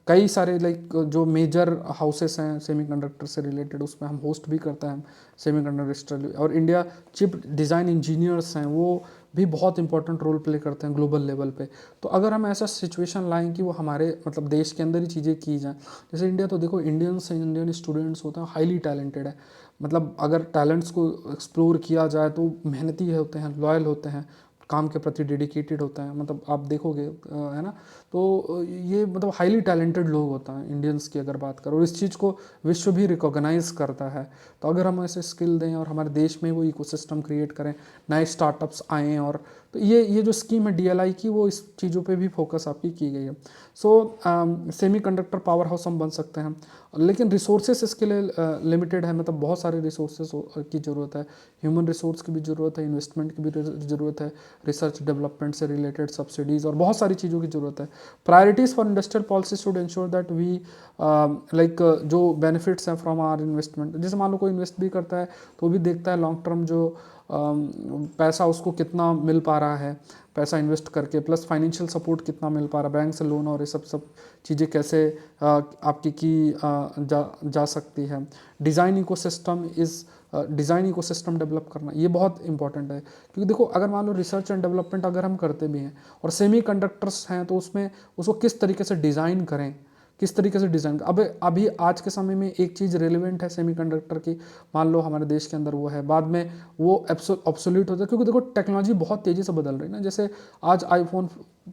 कई सारे जो मेजर हाउसेस हैं सेमीकंडक्टर से रिलेटेड, उसमें हम होस्ट भी करते हैं सेमीकंडक्टर। और इंडिया चिप डिज़ाइन इंजीनियर्स हैं, वो भी बहुत इंपॉर्टेंट रोल प्ले करते हैं ग्लोबल लेवल पे। तो अगर हम ऐसा सिचुएशन लाएं कि वो हमारे मतलब देश के अंदर ही चीज़ें की जाएँ, जैसे इंडिया तो देखो, इंडियन स्टूडेंट्स होते हैं हाईली टैलेंटेड है, मतलब अगर टैलेंट्स को एक्सप्लोर किया जाए तो मेहनती होते हैं, लॉयल होते हैं, काम के प्रति डेडिकेटेड होता है, मतलब आप देखोगे है ना। तो ये मतलब हाईली टैलेंटेड लोग होता हैं इंडियंस की अगर बात करो, और इस चीज़ को विश्व भी रिकॉग्नाइज करता है। तो अगर हम ऐसे स्किल दें और हमारे देश में वो इकोसिस्टम क्रिएट करें, नए स्टार्टअप्स आएँ, और तो ये जो स्कीम है डीएलआई की, वो इस चीज़ों पे भी फोकस आपकी की गई है। सो सेमी कंडक्टर पावर हाउस हम बन सकते हैं, लेकिन रिसोर्सेस इसके लिए लिमिटेड है, मतलब बहुत सारे रिसोर्सेस की ज़रूरत है, ह्यूमन रिसोर्स की भी ज़रूरत है, इन्वेस्टमेंट की भी ज़रूरत है, रिसर्च डेवलपमेंट से रिलेटेड सब्सिडीज़ और बहुत सारी चीज़ों की ज़रूरत है। Priorities for industrial policy should ensure that we like जो बेनिफिट्स हैं फ्रॉम आर इन्वेस्टमेंट, जैसे मान लो कोई इन्वेस्ट भी करता है तो भी देखता है लॉन्ग टर्म जो पैसा उसको कितना मिल पा रहा है पैसा इन्वेस्ट करके, प्लस फाइनेंशियल सपोर्ट कितना मिल पा रहा है, बैंक से लोन और ये सब चीज़ें कैसे आपकी की जा सकती है। डिज़ाइन इकोसिस्टम डेवलप करना ये बहुत इंपॉर्टेंट है, क्योंकि देखो अगर मान लो रिसर्च एंड डेवलपमेंट अगर हम करते भी हैं और सेमी कंडक्टर्स हैं, तो उसमें उसको किस तरीके से डिज़ाइन करें, किस तरीके से डिज़ाइन। अब अभी आज के समय में एक चीज़ रेलिवेंट है सेमीकंडक्टर की, मान लो हमारे देश के अंदर वो है, बाद में वो ऑब्सोल्यूट होता है, क्योंकि देखो टेक्नोलॉजी बहुत तेज़ी से बदल रही है ना। जैसे आज आईफोन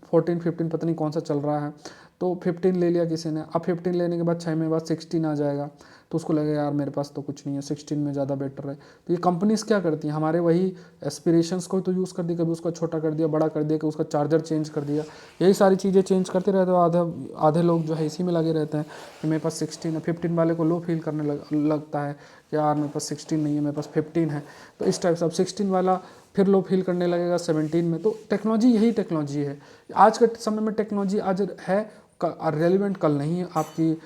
14 15 पता नहीं कौन सा चल रहा है, तो 15 ले लिया किसी ने, अब 15 लेने के बाद 6 महीने बाद 16 आ जाएगा, तो उसको लगेगा यार मेरे पास तो कुछ नहीं है, 16 में ज़्यादा बेटर है। तो ये कंपनीज क्या करती हैं, हमारे वही एस्पिरेशंस को तो यूज़ कर दी, कभी उसका छोटा कर दिया, बड़ा कर दिया, कभी उसका चार्जर चेंज कर दिया, यही सारी चीज़ें चेंज करते रहते हो। आधे लोग जो है इसी में लगे रहते हैं कि मेरे पास 16 है, 15 वाले को लो फील करने लगता है कि यार मेरे पास 16 नहीं है, मेरे पास 15 है। तो इस टाइप से अब 16 वाला फिर लो फील करने लगेगा 17 में। तो टेक्नोलॉजी यही टेक्नोलॉजी है आज के समय में, टेक्नोलॉजी आज है रेलिवेंट कल नहीं आपकी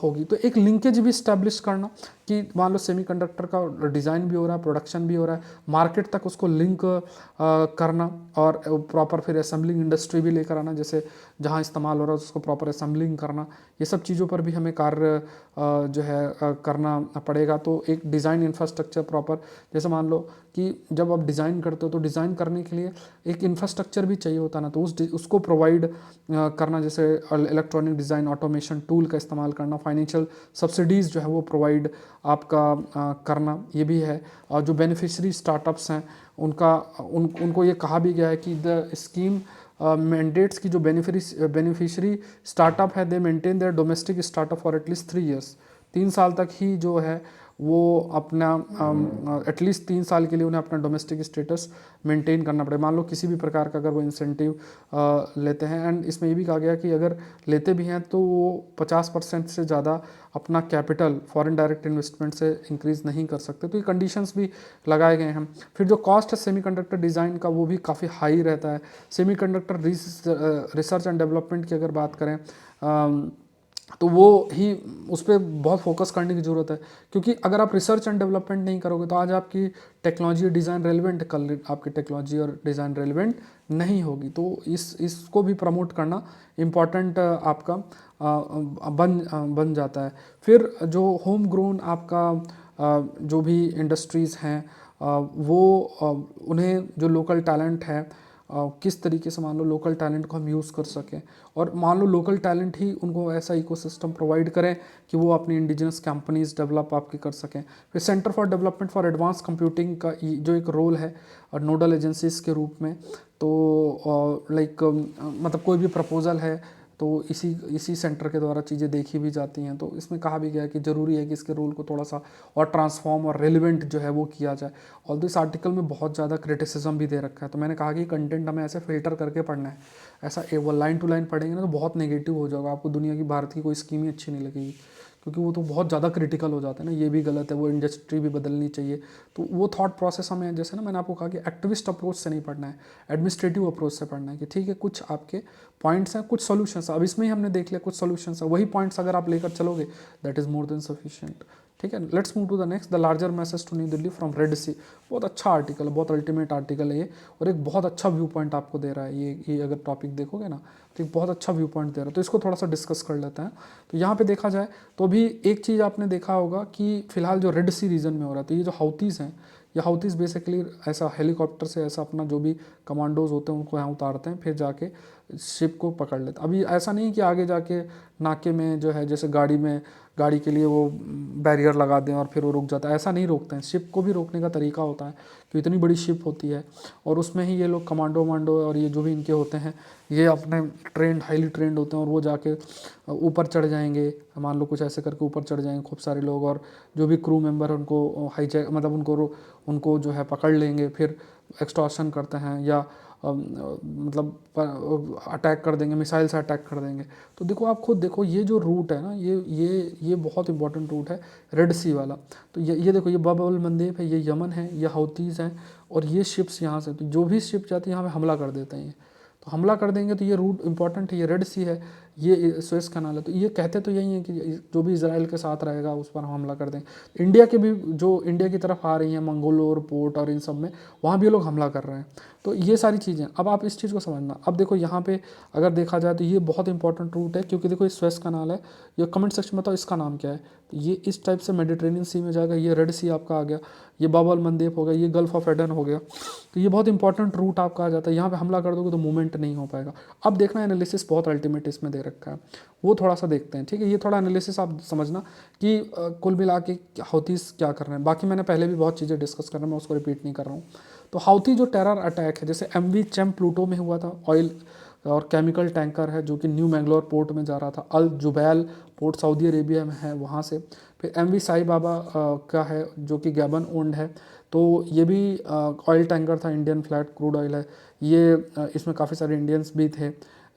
होगी। तो एक लिंकेज भी इस्टेब्लिश करना कि मान लो सेमीकंडक्टर का डिज़ाइन भी हो रहा है, प्रोडक्शन भी हो रहा है, मार्केट तक उसको लिंक करना, और प्रॉपर फिर असेंबलिंग इंडस्ट्री भी लेकर आना, जैसे जहाँ इस्तेमाल हो रहा है उसको प्रॉपर असेंबलिंग करना, ये सब चीज़ों पर भी हमें कार्य जो है करना पड़ेगा। तो एक डिज़ाइन इंफ्रास्ट्रक्चर प्रॉपर, जैसे मान लो कि जब आप डिज़ाइन करते हो तो डिज़ाइन करने के लिए एक इंफ्रास्ट्रक्चर भी चाहिए होता है ना, तो उसको प्रोवाइड करना, जैसे इलेक्ट्रॉनिक डिज़ाइन ऑटोमेशन टूल का इस्तेमाल करना, फाइनेंशियल सब्सिडीज़ जो है वो प्रोवाइड आपका करना, ये भी है। और जो बेनिफिशरी स्टार्टअप्स हैं उनको ये कहा भी गया है कि द स्कीम मैंडेट्स की जो बेनिफिशरी स्टार्टअप है, दे maintain their domestic startup for at least 3 years, 3 साल तक ही जो है वो अपना एटलीस्ट 3 साल के लिए उन्हें अपना डोमेस्टिक स्टेटस मेंटेन करना पड़े। मान लो किसी भी प्रकार का अगर वो इंसेंटिव लेते हैं, एंड इसमें ये भी कहा गया कि अगर लेते भी हैं तो वो 50% से ज़्यादा अपना कैपिटल फॉरेन डायरेक्ट इन्वेस्टमेंट से इंक्रीज़ नहीं कर सकते। तो ये कंडीशंस भी लगाए गए हैं। फिर जो कॉस्ट है सेमीकंडक्टर डिज़ाइन का वो भी काफ़ी हाई रहता है। सेमीकंडक्टर रिसर्च एंड डेवलपमेंट की अगर बात करें तो वो ही उस पर बहुत फोकस करने की ज़रूरत है, क्योंकि अगर आप रिसर्च एंड डेवलपमेंट नहीं करोगे तो आज आपकी टेक्नोलॉजी और डिज़ाइन रेलिवेंट, कल आपकी टेक्नोलॉजी और डिज़ाइन रेलिवेंट नहीं होगी। तो इसको भी प्रमोट करना इम्पॉर्टेंट आपका बन जाता है। फिर जो होम ग्रोन आपका जो भी इंडस्ट्रीज़ हैं उन्हें जो लोकल टैलेंट है किस तरीके से मान लो लोकल टैलेंट को हम यूज़ कर सकें, और मान लो लोकल टैलेंट ही उनको ऐसा इकोसिस्टम प्रोवाइड करें कि वो अपनी इंडिजिनस कंपनीज डेवलप आपकी कर सकें। फिर centre for development for advance computing का जो एक रोल है नोडल एजेंसीज के रूप में, तो लाइक मतलब कोई भी प्रपोजल है तो इसी सेंटर के द्वारा चीज़ें देखी भी जाती हैं। तो इसमें कहा भी गया है कि ज़रूरी है कि इसके रोल को थोड़ा सा और ट्रांसफॉर्म और रेलिवेंट जो है वो किया जाए। और इस आर्टिकल में बहुत ज़्यादा क्रिटिसिज्म भी दे रखा है, तो मैंने कहा कि कंटेंट हमें ऐसे फिल्टर करके पढ़ना है, ऐसा वो लाइन टू लाइन पढ़ेंगे ना तो बहुत नेगेटिव हो जाएगा, आपको दुनिया की भारत की कोई स्कीम ही अच्छी नहीं लगेगी, क्योंकि वो तो बहुत ज़्यादा क्रिटिकल हो जाता है ना। ये भी गलत है, वो इंडस्ट्री भी बदलनी चाहिए। तो वो थॉट प्रोसेस हमें, जैसे ना मैंने आपको कहा कि एक्टिविस्ट अप्रोच से नहीं पढ़ना है, एडमिनिस्ट्रेटिव अप्रोच से पढ़ना है कि ठीक है कुछ आपके पॉइंट्स हैं, कुछ सॉल्यूशंस। अब इसमें ही हमने देख लिया कुछ सॉल्यूशंस है, वही पॉइंट्स अगर आप लेकर चलोगे that is more than sufficient. ठीक है, let's move to the next, the larger message to New Delhi from red sea. बहुत अच्छा आर्टिकल है, बहुत अल्टीमेट आर्टिकल है ये, और एक बहुत अच्छा व्यू पॉइंट आपको दे रहा है ये अगर टॉपिक देखोगे ना तो एक बहुत अच्छा व्यू पॉइंट दे रहा है। तो इसको थोड़ा सा डिस्कस कर लेते हैं। तो यहाँ पे देखा जाए तो भी एक चीज़ आपने देखा होगा कि फिलहाल जो रेड सी रीजन में हो रहा है, तो ये जो हाउतीज़ हैं ये हाउथीज बेसिकली ऐसा हेलीकॉप्टर से ऐसा अपना जो भी कमांडोज होते हैं उनको यहाँ उतारते हैं, फिर जाके शिप को पकड़ लेते हैं। अभी ऐसा नहीं कि आगे जाके नाके में जो है जैसे गाड़ी के लिए वो बैरियर लगा दें और फिर वो रुक जाता है, ऐसा नहीं रोकते हैं। शिप को भी रोकने का तरीका होता है कि इतनी बड़ी शिप होती है और उसमें ही ये लोग कमांडो वांडो और ये जो भी इनके होते हैं ये अपने हाईली ट्रेंड होते हैं और वो जाके ऊपर चढ़ जाएंगे, मान लो कुछ ऐसे करके ऊपर चढ़ जाएंगे खूब सारे लोग, और जो भी क्रू मेंबर है उनको हाईजैक मतलब उनको जो है पकड़ लेंगे, फिर एक्सटॉर्शन करते हैं या मतलब अटैक कर देंगे, मिसाइल से अटैक कर देंगे। तो देखो आप खुद देखो ये जो रूट है ना, ये बहुत इंपॉर्टेंट रूट है, रेड सी वाला। तो ये देखो, ये बाब अल मंदेब है, ये यमन है, ये हाउथीज़ हैं, और ये शिप्स यहाँ से, तो जो भी शिप जाती है यहाँ पे हमला कर देते हैं। तो हमला कर देंगे, तो ये रूट इंपॉर्टेंट है, ये रेड सी है, ये सुएज़ कैनाल है। तो ये कहते तो यही है कि जो भी इसराइल के साथ रहेगा उस पर हम हमला कर देंगे। इंडिया के भी जो इंडिया की तरफ आ रही हैं मंगोलोर पोर्ट और इन सब में, वहाँ भी ये लोग हमला कर रहे हैं। तो ये सारी चीज़ें, अब आप इस चीज़ को समझना। अब देखो यहाँ पे अगर देखा जाए तो ये बहुत इंपॉर्टेंट रूट है, क्योंकि देखो ये सुएज़ कैनाल है। ये कमेंट सेक्शन में बताओ इसका नाम क्या है। तो ये इस टाइप से मेडिटेरेनियन सी में जाएगा, ये रेड सी आपका आ गया, ये बाब अल मंदेब हो गया, ये गल्फ ऑफ एडन हो गया। तो ये बहुत इंपॉर्टेंट रूट आपका आ जाता है। यहाँ पे हमला कर दोगे तो मूवमेंट नहीं हो पाएगा। अब देखना एनालिसिस बहुत अल्टीमेट इसमें दे रखा है, वो थोड़ा सा देखते हैं, ठीक है। ये थोड़ा एनालिसिस आप समझना कि कुल मिला के हाउथीज क्या कर रहे हैं। बाकी मैंने पहले भी बहुत चीज़ें डिस्कस कर रहा हूँ, मैं उसको रिपीट नहीं कर रहा हूँ। तो हाउथी जो टेरर अटैक है, जैसे MV चैम प्लूटो में हुआ था, ऑयल और केमिकल टैंकर है जो कि न्यू मैंगलोर पोर्ट में जा रहा था, Al Jubail port Saudi Arabia में है, वहाँ से। फिर MV साई बाबा का है जो कि गैबन ओन्ड है, तो ये भी ऑयल टैंकर था, इंडियन फ्लैट क्रूड ऑयल है ये। इसमें काफ़ी सारे इंडियंस भी थे।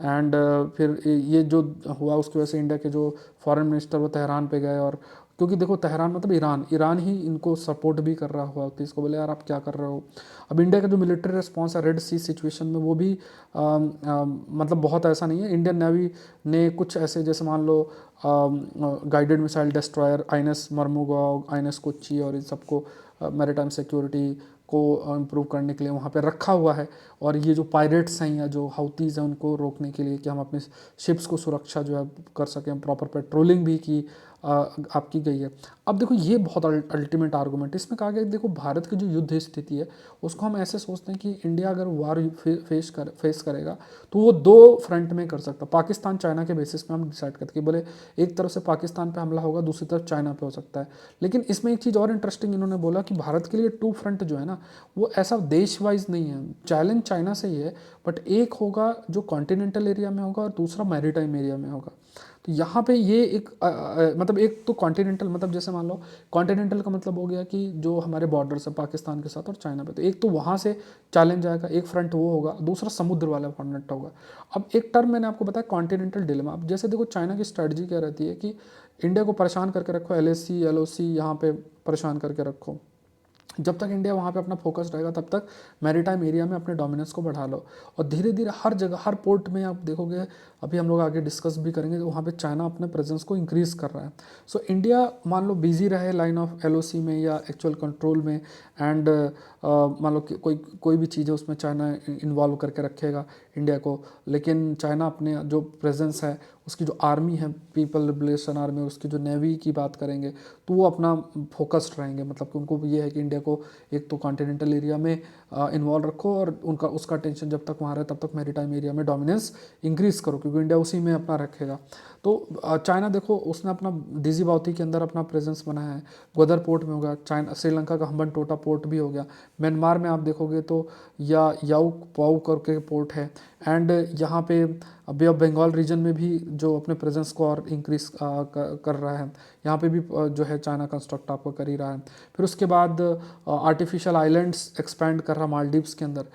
एंड फिर ये जो हुआ उसकी वजह से इंडिया के जो फॉरेन मिनिस्टर वो तेहरान पे गए, और क्योंकि देखो तेहरान मतलब ईरान ही इनको सपोर्ट भी कर रहा हुआ, तो इसको बोले यार आप क्या कर रहे हो। अब इंडिया का जो मिलिट्री रिस्पॉन्स है रेड सी सिचुएशन में, वो भी मतलब बहुत ऐसा नहीं है। इंडियन नेवी ने कुछ ऐसे, जैसे मान लो guided missile destroyer INS Mormugao, INS Kochi और इन सबको मैरीटाइम सिक्योरिटी को इम्प्रूव करने के लिए वहाँ पे रखा हुआ है। और ये जो पायरेट्स हैं या जो हाउथीज़ हैं उनको रोकने के लिए कि हम अपने शिप्स को सुरक्षा जो है कर सकें, प्रॉपर पेट्रोलिंग भी की आपकी गई है। अब देखो ये बहुत अल्टीमेट आर्गूमेंट इसमें कहा गया कि देखो भारत की जो युद्ध स्थिति है उसको हम ऐसे सोचते हैं कि इंडिया अगर वार फेस करेगा तो वो दो फ्रंट में कर सकता है। पाकिस्तान चाइना के बेसिस पे हम डिसाइड करते हैं कि बोले एक तरफ से पाकिस्तान पे हमला होगा, दूसरी तरफ चाइना पे हो सकता है। लेकिन इसमें एक चीज़ और इंटरेस्टिंग इन्होंने बोला कि भारत के लिए टू फ्रंट जो है ना वो ऐसा देश वाइज नहीं है, चैलेंज चाइना से ही है, बट एक होगा जो कॉन्टिनेंटल एरिया में होगा और दूसरा मैरीटाइम एरिया में होगा। तो यहाँ पे ये एक मतलब एक तो कॉन्टिनेंटल, मतलब जैसे मान लो कॉन्टिनेंटल का मतलब हो गया कि जो हमारे बॉर्डर्स है पाकिस्तान के साथ और चाइना पे, तो एक तो वहाँ से चैलेंज आएगा, एक फ्रंट वो होगा, दूसरा समुद्र वाला फ्रंट होगा। अब एक टर्म मैंने आपको बताया कॉन्टिनेंटल डिलेमा। अब जैसे देखो चाइना की स्ट्रेटजी क्या रहती है कि इंडिया को परेशान करके रखो, LAC LOC यहाँ पे परेशान करके रखो। जब तक इंडिया वहाँ पे अपना फोकस रहेगा तब तक मैरीटाइम एरिया में अपने डोमिनेंस को बढ़ा लो। और धीरे धीरे हर जगह हर पोर्ट में आप देखोगे, अभी हम लोग आगे डिस्कस भी करेंगे, तो वहाँ पे चाइना अपने प्रेजेंस को इंक्रीज कर रहा है। सो इंडिया मान लो बिजी रहे लाइन ऑफ LOC में या एक्चुअल कंट्रोल में, एंड मान लो कि कोई भी चीज़ है उसमें चाइना इन्वॉल्व करके रखेगा इंडिया को, लेकिन चाइना अपने जो प्रेजेंस है उसकी जो आर्मी है पीपल लिबरेशन आर्मी, उसकी जो नेवी की बात करेंगे तो वो अपना फोकस्ड रहेंगे। मतलब कि उनको ये है कि इंडिया को एक तो कॉन्टिनेंटल एरिया में इन्वॉल्व रखो और उनका उसका टेंशन जब तक वहाँ रहे तब तक मैरीटाइम एरिया में डोमिनेंस इंक्रीज करो, क्योंकि इंडिया उसी में अपना रखेगा। तो चाइना देखो उसने अपना डीजी बाउती के अंदर अपना प्रेजेंस बनाया है, ग्वादर पोर्ट में होगा, चाइना श्रीलंका का हम्बन टोटा पोर्ट भी हो गया, म्यांमार में आप देखोगे तो या याऊ पाऊ करके पोर्ट है, एंड यहाँ पे बे ऑफ बंगाल रीजन में भी जो अपने प्रेजेंस को और इंक्रीज कर रहा है, यहाँ पे भी जो है चाइना कंस्ट्रक्ट आपको कर ही रहा है। फिर उसके बाद आर्टिफिशियल आइलैंड्स एक्सपैंड कर रहा मालदीव्स के अंदर,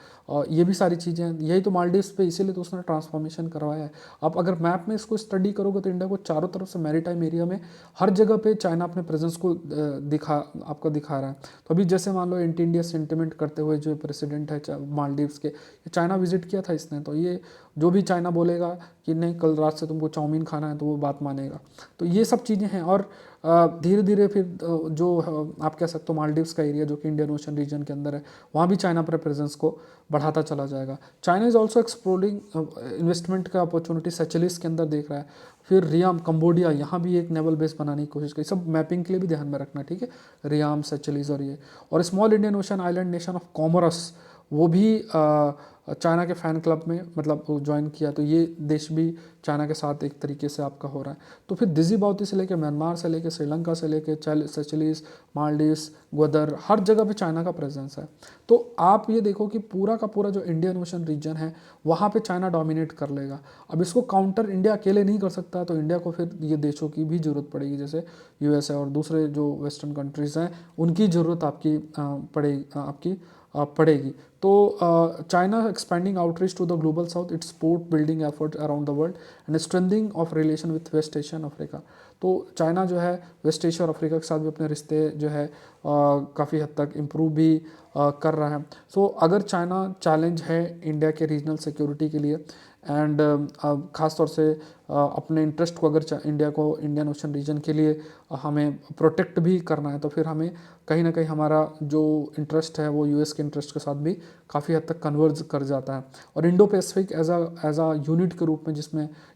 ये भी सारी चीज़ें, यही तो मालदीव्स पे इसीलिए तो उसने ट्रांसफॉर्मेशन करवाया है। आप अगर मैप में इसको स्टडी करोगे तो इंडिया को चारों तरफ से मैरीटाइम एरिया में हर जगह पे चाइना अपने प्रेजेंस को आपको दिखा रहा है। तो अभी जैसे मान लो एंटी इंडिया सेंटिमेंट करते हुए जो प्रेसिडेंट है मालदीव्स के, चाइना विजिट किया था इसने, तो ये जो भी चाइना बोलेगा कि नहीं कल रात से तुमको चाउमीन खाना है तो वो बात मानेगा। तो ये सब चीज़ें हैं। और धीरे धीरे फिर जो आप कह सकते हो मालदीव्स का एरिया जो कि इंडियन ओशन रीजन के अंदर है, वहाँ भी चाइना अपने प्रेजेंस को बढ़ाता चला जाएगा। China is also exploring investment का अपॉर्चुनिटी सेचेलिस के अंदर देख रहा है। फिर रियाम कंबोडिया, यहाँ भी एक नेवल बेस बनाने की कोशिश की। सब मैपिंग के लिए भी ध्यान में रखना, ठीक है। रियाम, सेचेलिस और ये, और small Indian ocean island nation of Comoros, वो भी चाइना के फ़ैन क्लब में मतलब ज्वाइन किया। तो ये देश भी चाइना के साथ एक तरीके से आपका हो रहा है। तो फिर दिजीबाउती से लेकर म्यांमार से लेकर श्रीलंका से लेकर सेचेलिस, मालदीव्स, ग्वादर, हर जगह पे चाइना का प्रेजेंस है। तो आप ये देखो कि पूरा का पूरा जो इंडियन ओशन रीजन है वहाँ पे चाइना डोमिनेट कर लेगा। अब इसको काउंटर इंडिया अकेले नहीं कर सकता, तो इंडिया को फिर ये देशों की भी ज़रूरत पड़ेगी, जैसे यूएसए और दूसरे जो वेस्टर्न कंट्रीज़ हैं उनकी ज़रूरत आपकी पड़ेगी। तो China expanding outreach to the global south, its support building effort around the world and strengthening of relation with West Asian Africa. तो चाइना जो है वेस्ट एशिया और अफ्रीका के साथ भी अपने रिश्ते जो है काफ़ी हद तक इम्प्रूव भी कर रहा है। सो अगर चाइना चैलेंज है इंडिया के रीजनल सिक्योरिटी के लिए एंड ख़ास तौर से अपने इंटरेस्ट को अगर इंडिया को इंडियन ओशन रीजन के लिए हमें प्रोटेक्ट भी करना है, तो फिर हमें कहीं ना कहीं हमारा जो इंटरेस्ट है वो यूएस के इंटरेस्ट के साथ भी काफ़ी हद तक कन्वर्ज कर जाता है। और Indo Pacific as a unit के रूप में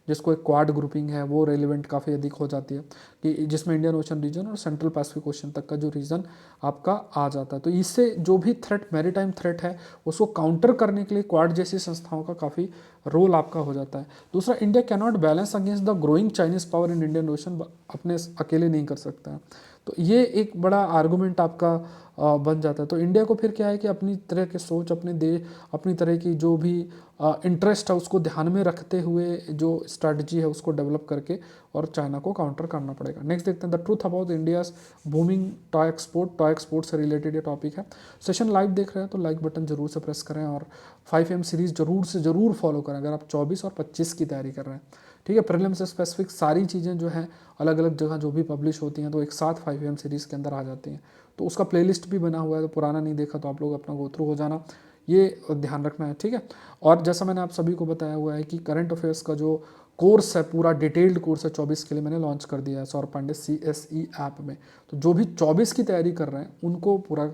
जिसको एक क्वाड ग्रुपिंग है वो रेलिवेंट काफ़ी अधिक हो जाती है, कि जिसमें इंडियन ओशन रीजन और सेंट्रल पैसिफिक ओशन तक का जो रीजन आपका आ जाता है। तो इससे जो भी थ्रेट, मैरीटाइम थ्रेट है, उसको काउंटर करने के लिए क्वाड जैसी संस्थाओं का काफ़ी रोल आपका हो जाता है। दूसरा, India can not balance against the growing Chinese power in Indian ocean, अपने अकेले नहीं कर सकता है। तो ये एक बड़ा आर्गूमेंट आपका बन जाता है। तो इंडिया को फिर क्या है कि अपनी तरह की सोच, अपने देश, अपनी तरह की जो भी इंटरेस्ट है उसको ध्यान में रखते हुए जो स्ट्रैटेजी है उसको डेवलप करके और चाइना को काउंटर करना पड़ेगा। नेक्स्ट देखते हैं the truth about India's booming toy export. Toy export से रिलेटेड ये टॉपिक है। सेशन लाइव देख रहे हैं तो लाइक बटन जरूर से प्रेस करें और 5M सीरीज़ जरूर से ज़रूर फॉलो करें अगर आप 24 और 25 की तैयारी कर रहे हैं, ठीक है। प्रीलिम से स्पेसिफिक सारी चीज़ें जो हैं अलग अलग जगह जो भी पब्लिश होती हैं तो एक साथ 5M सीरीज़ के अंदर आ जाती हैं। तो उसका प्लेलिस्ट भी बना हुआ है, तो पुराना नहीं देखा तो आप लोग अपना गो थ्रू हो जाना, ये ध्यान रखना है, ठीक है। और जैसा मैंने आप सभी को बताया हुआ है कि करंट अफेयर्स का जो कोर्स है, पूरा डिटेल्ड कोर्स है 24 के लिए मैंने लॉन्च कर दिया है सौरभ पांडे CSE ऐप में। तो जो भी 24 की तैयारी कर रहे हैं उनको पूरा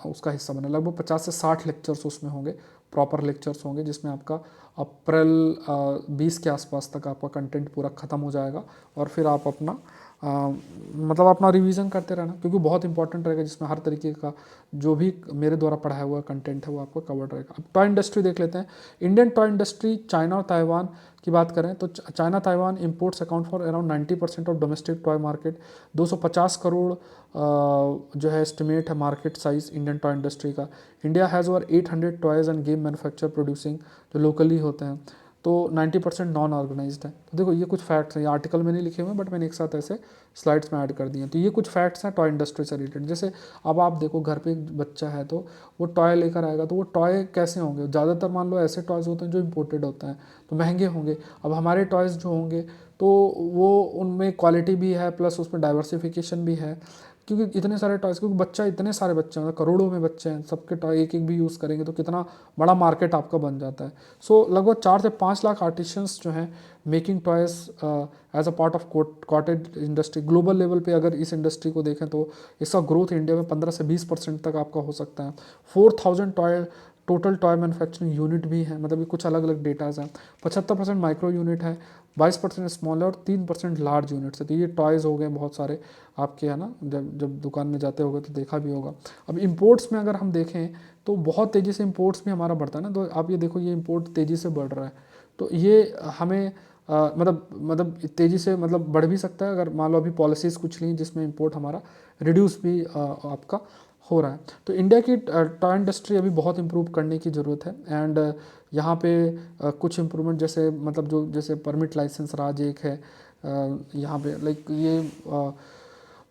उसका हिस्सा बना। लगभग 50 से 60 लेक्चर्स उसमें होंगे, प्रॉपर लेक्चर्स होंगे, जिसमें आपका अप्रैल 20 के आसपास तक आपका कंटेंट पूरा ख़त्म हो जाएगा। और फिर आप अपना मतलब अपना रिवीजन करते रहना, क्योंकि बहुत इंपॉर्टेंट रहेगा, जिसमें हर तरीके का जो भी मेरे द्वारा पढ़ाया हुआ कंटेंट है वो आपको कवर्ड रहेगा। अब टॉय इंडस्ट्री देख लेते हैं। इंडियन टॉय इंडस्ट्री, चाइना और ताइवान की बात करें तो China Taiwan imports account for around 90% of domestic toy market. 250 crore जो है एस्टिमेट है market size Indian toy industry का। India has over 800 toys and game manufacture producing, जो लोकली होते हैं। तो 90% नॉन ऑर्गेनाइज्ड है। तो देखो ये कुछ फैक्ट्स हैं, ये आर्टिकल में नहीं लिखे हुए हैं बट मैंने एक साथ ऐसे स्लाइड्स में ऐड कर दिए हैं। तो ये कुछ फैक्ट्स हैं टॉय इंडस्ट्री से रिलेटेड। जैसे अब आप देखो घर पे एक बच्चा है तो वो टॉय लेकर आएगा, तो वो टॉय कैसे होंगे? ज़्यादातर मान लो ऐसे टॉयज़ होते हैं जो इम्पोर्टेड होते हैं, तो महंगे होंगे। अब हमारे टॉयज़ जो होंगे तो वो उनमें क्वालिटी भी है प्लस उसमें डाइवर्सिफिकेशन भी है, क्योंकि इतने सारे टॉयज़, क्योंकि बच्चा, इतने सारे बच्चे हैं, करोड़ों में बच्चे हैं, सबके टॉय एक एक भी यूज़ करेंगे तो कितना बड़ा मार्केट आपका बन जाता है। सो लगभग 4 से 5 लाख आर्टिशंस जो हैं making toys as a part of cottage industry. Global level पे अगर इस इंडस्ट्री को देखें तो इसका ग्रोथ इंडिया में 15 से 20% तक आपका हो सकता है। 4000 टोटल टॉय मैन्युफैक्चरिंग यूनिट भी है, मतलब ये कुछ अलग अलग डेटाज हैं। 75% माइक्रो यूनिट है, 22% स्मॉल और 3% लार्ज यूनिट्स है। तो ये टॉयज़ हो गए बहुत सारे आपके, है ना, जब दुकान में जाते होगे तो देखा भी होगा। अब इंपोर्ट्स में अगर हम देखें तो बहुत तेज़ी से इंपोर्ट्स भी हमारा बढ़ता है ना, तो आप ये देखो ये इंपोर्ट तेज़ी से बढ़ रहा है। तो ये हमें मतलब तेज़ी से मतलब बढ़ भी सकता है अगर मान लो अभी पॉलिसीज़ कुछ नहीं जिसमें इंपोर्ट हमारा रिड्यूस भी आपका हो रहा है। तो इंडिया की टॉय इंडस्ट्री अभी बहुत इंप्रूव करने की ज़रूरत है। एंड यहाँ पे कुछ इम्प्रूवमेंट जैसे मतलब जो जैसे परमिट लाइसेंस राज एक है यहाँ पे, लाइक ये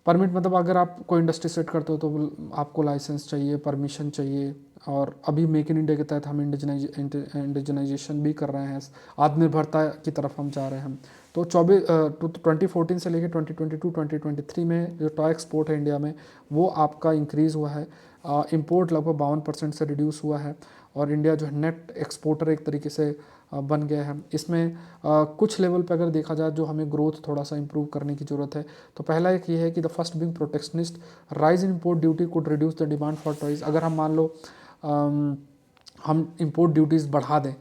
परमिट मतलब अगर आप कोई इंडस्ट्री सेट करते हो तो आपको लाइसेंस चाहिए, परमिशन चाहिए। और अभी मेक इन इंडिया के तहत हम इंडिजनाइजेशन भी कर रहे हैं, आत्मनिर्भरता की तरफ हम जा रहे हैं। तो 2014 से लेकर 2022-2023 में जो टॉय एक्सपोर्ट है इंडिया में वो आपका इंक्रीज़ हुआ है। इंपोर्ट लगभग 52% से रिड्यूस हुआ है और इंडिया जो है नेट एक्सपोर्टर एक तरीके से बन गया है। इसमें कुछ लेवल पे अगर देखा जाए जो हमें ग्रोथ थोड़ा सा इंप्रूव करने की ज़रूरत है, तो पहला एक ये है कि the first being protectionist, rise in import duty could reduce the demand for toys. अगर हम मान लो हम इम्पोर्ट ड्यूटीज़ बढ़ा दें,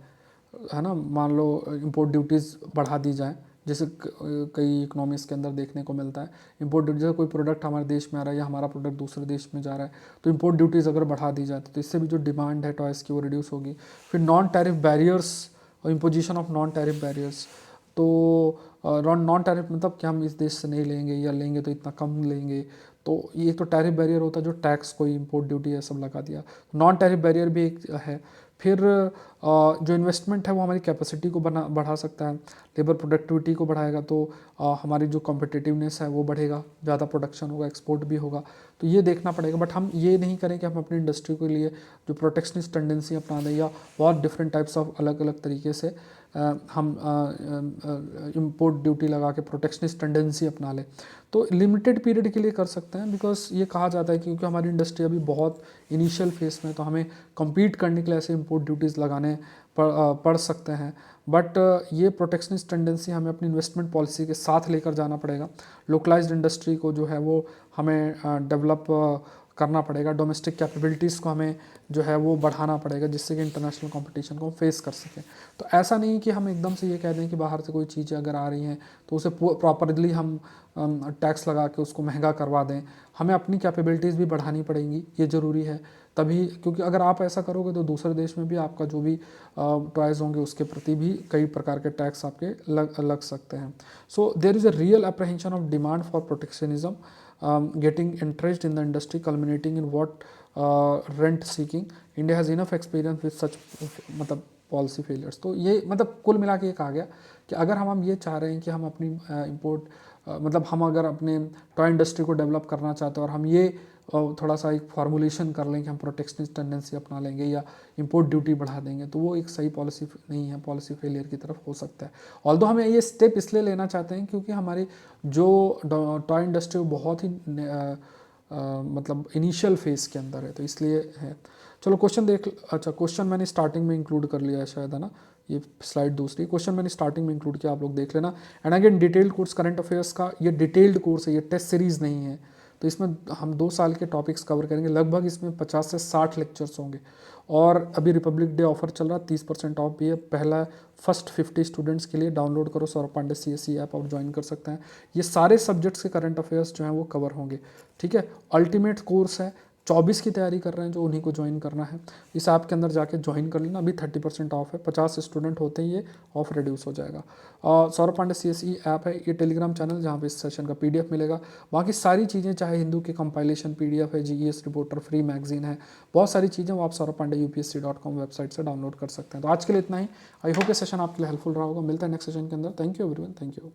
है ना, मान लो इम्पोर्ट ड्यूटीज़ बढ़ा दी जाए, जैसे कई इकोनॉमीज़ के अंदर देखने को मिलता है, इम्पोर्ट ड्यूटी, जैसे कोई प्रोडक्ट हमारे देश में आ रहा है या हमारा प्रोडक्ट दूसरे देश में जा रहा है, तो इम्पोर्ट ड्यूटीज़ अगर बढ़ा दी जाए तो इससे भी जो डिमांड है टॉयज़ की वो रिड्यूस होगी। फिर नॉन टैरिफ बैरियर्स और imposition of non tariff barriers, तो नॉन टैरिफ मतलब कि हम इस देश से नहीं लेंगे या लेंगे तो इतना कम लेंगे, तो ये तो टैरिफ बैरियर होता है जो टैक्स कोई इम्पोर्ट ड्यूटी है सब लगा दिया, नॉन टैरिफ बैरियर भी एक है। फिर जो इन्वेस्टमेंट है वो हमारी कैपेसिटी को बढ़ा सकता है, लेबर प्रोडक्टिविटी को बढ़ाएगा, तो हमारी जो कॉम्पिटिटिवनेस है वो बढ़ेगा, ज़्यादा प्रोडक्शन होगा, एक्सपोर्ट भी होगा, तो ये देखना पड़ेगा। बट हम ये नहीं करें कि हम अपनी इंडस्ट्री के लिए जो प्रोटेक्शनिस्ट टेंडेंसी अपना दें या बहुत डिफरेंट टाइप्स ऑफ अलग अलग तरीके से हम इम्पोर्ट ड्यूटी लगा के प्रोटेक्शनिस्ट टेंडेंसी अपना लें। तो लिमिटेड पीरियड के लिए कर सकते हैं, बिकॉज ये कहा जाता है कि क्योंकि हमारी इंडस्ट्री अभी बहुत इनिशियल फेस में, तो हमें कम्पीट करने के लिए ऐसे इम्पोर्ट ड्यूटीज़ लगाने पड़ सकते हैं। बट ये प्रोटेक्शनिस्ट टेंडेंसी हमें अपनी इन्वेस्टमेंट पॉलिसी के साथ लेकर जाना पड़ेगा। लोकलाइज्ड इंडस्ट्री को जो है वो हमें डेवलप करना पड़ेगा, डोमेस्टिक कैपेबिलिटीज़ को हमें जो है वो बढ़ाना पड़ेगा, जिससे कि इंटरनेशनल कंपटीशन को हम फेस कर सकें। तो ऐसा नहीं कि हम एकदम से ये कह दें कि बाहर से कोई चीज़ें अगर आ रही हैं तो उसे प्रॉपरली हम टैक्स लगा के उसको महंगा करवा दें। हमें अपनी कैपेबिलिटीज़ भी बढ़ानी पड़ेंगी, ये ज़रूरी है तभी, क्योंकि अगर आप ऐसा करोगे तो दूसरे देश में भी आपका जो भी टॉयज़ होंगे उसके प्रति भी कई प्रकार के टैक्स आपके लग सकते हैं। So there is a real apprehension of demand for protectionism getting entrenched in the industry culminating in what rent seeking. India has enough experience with such मतलब पॉलिसी फेलियर्स। तो ये मतलब कुल मिला के ये कहा गया कि अगर हम ये चाह रहे हैं कि हम अपनी इम्पोर्ट मतलब हम अगर अपने टॉय इंडस्ट्री को डेवलप करना चाहते हैं और हम ये थोड़ा सा एक फॉर्मुलेशन कर लें कि हम प्रोटेक्शनिस्ट टेंडेंसी अपना लेंगे या इंपोर्ट ड्यूटी बढ़ा देंगे, तो वो एक सही पॉलिसी नहीं है, पॉलिसी फेलियर की तरफ हो सकता है। ऑल्दो हमें ये स्टेप इसलिए लेना चाहते हैं क्योंकि हमारी जो टॉय इंडस्ट्री बहुत ही मतलब इनिशियल फेज़ के अंदर है, तो इसलिए है। चलो क्वेश्चन देख, अच्छा क्वेश्चन मैंने स्टार्टिंग में इंक्लूड कर लिया है शायद, है ना, ये स्लाइड दूसरी, क्वेश्चन मैंने स्टार्टिंग में इंक्लूड किया, आप लोग देख लेना। And again detailed course current affairs का, ये डिटेल्ड कोर्स है, ये टेस्ट सीरीज़ नहीं है, तो इसमें हम 2 साल के टॉपिक्स कवर करेंगे, लगभग इसमें 50 से 60 लेक्चर्स होंगे। और अभी रिपब्लिक डे ऑफर चल रहा है, 30% ऑफ भी है, पहला फर्स्ट 50 स्टूडेंट्स के लिए डाउनलोड करो सौरभ पांडे CSE ऐप और ज्वाइन कर सकते हैं। ये सारे सब्जेक्ट्स के करंट अफेयर्स जो हैं वो कवर होंगे, ठीक है। अल्टीमेट कोर्स है, 24 की तैयारी कर रहे हैं जो उन्हीं को ज्वाइन करना है, इस ऐप के अंदर जाके ज्वाइन कर लेना। अभी 30% ऑफ है, 50 स्टूडेंट होते ही ये ऑफ रिड्यूस हो जाएगा। सौरभ पांडे CSE ऐप है, ये टेलीग्राम चैनल जहाँ पे इस सेशन का PDF मिलेगा, बाकी सारी चीज़ें चाहे हिंदू की कंपाइलेशन PDF है, GES रिपोर्टर फ्री मैगजीन है, बहुत सारी चीज़ें वो आप सौरभ पांडे UPSC.com वेबसाइट से डाउनलोड कर सकते हैं। तो आज के लिए इतना ही, आई होप ये सेशन आपके लिए हेल्पफुल रहा होगा। मिलता है नेक्स्ट सेशन के अंदर। Thank you everyone, thank you.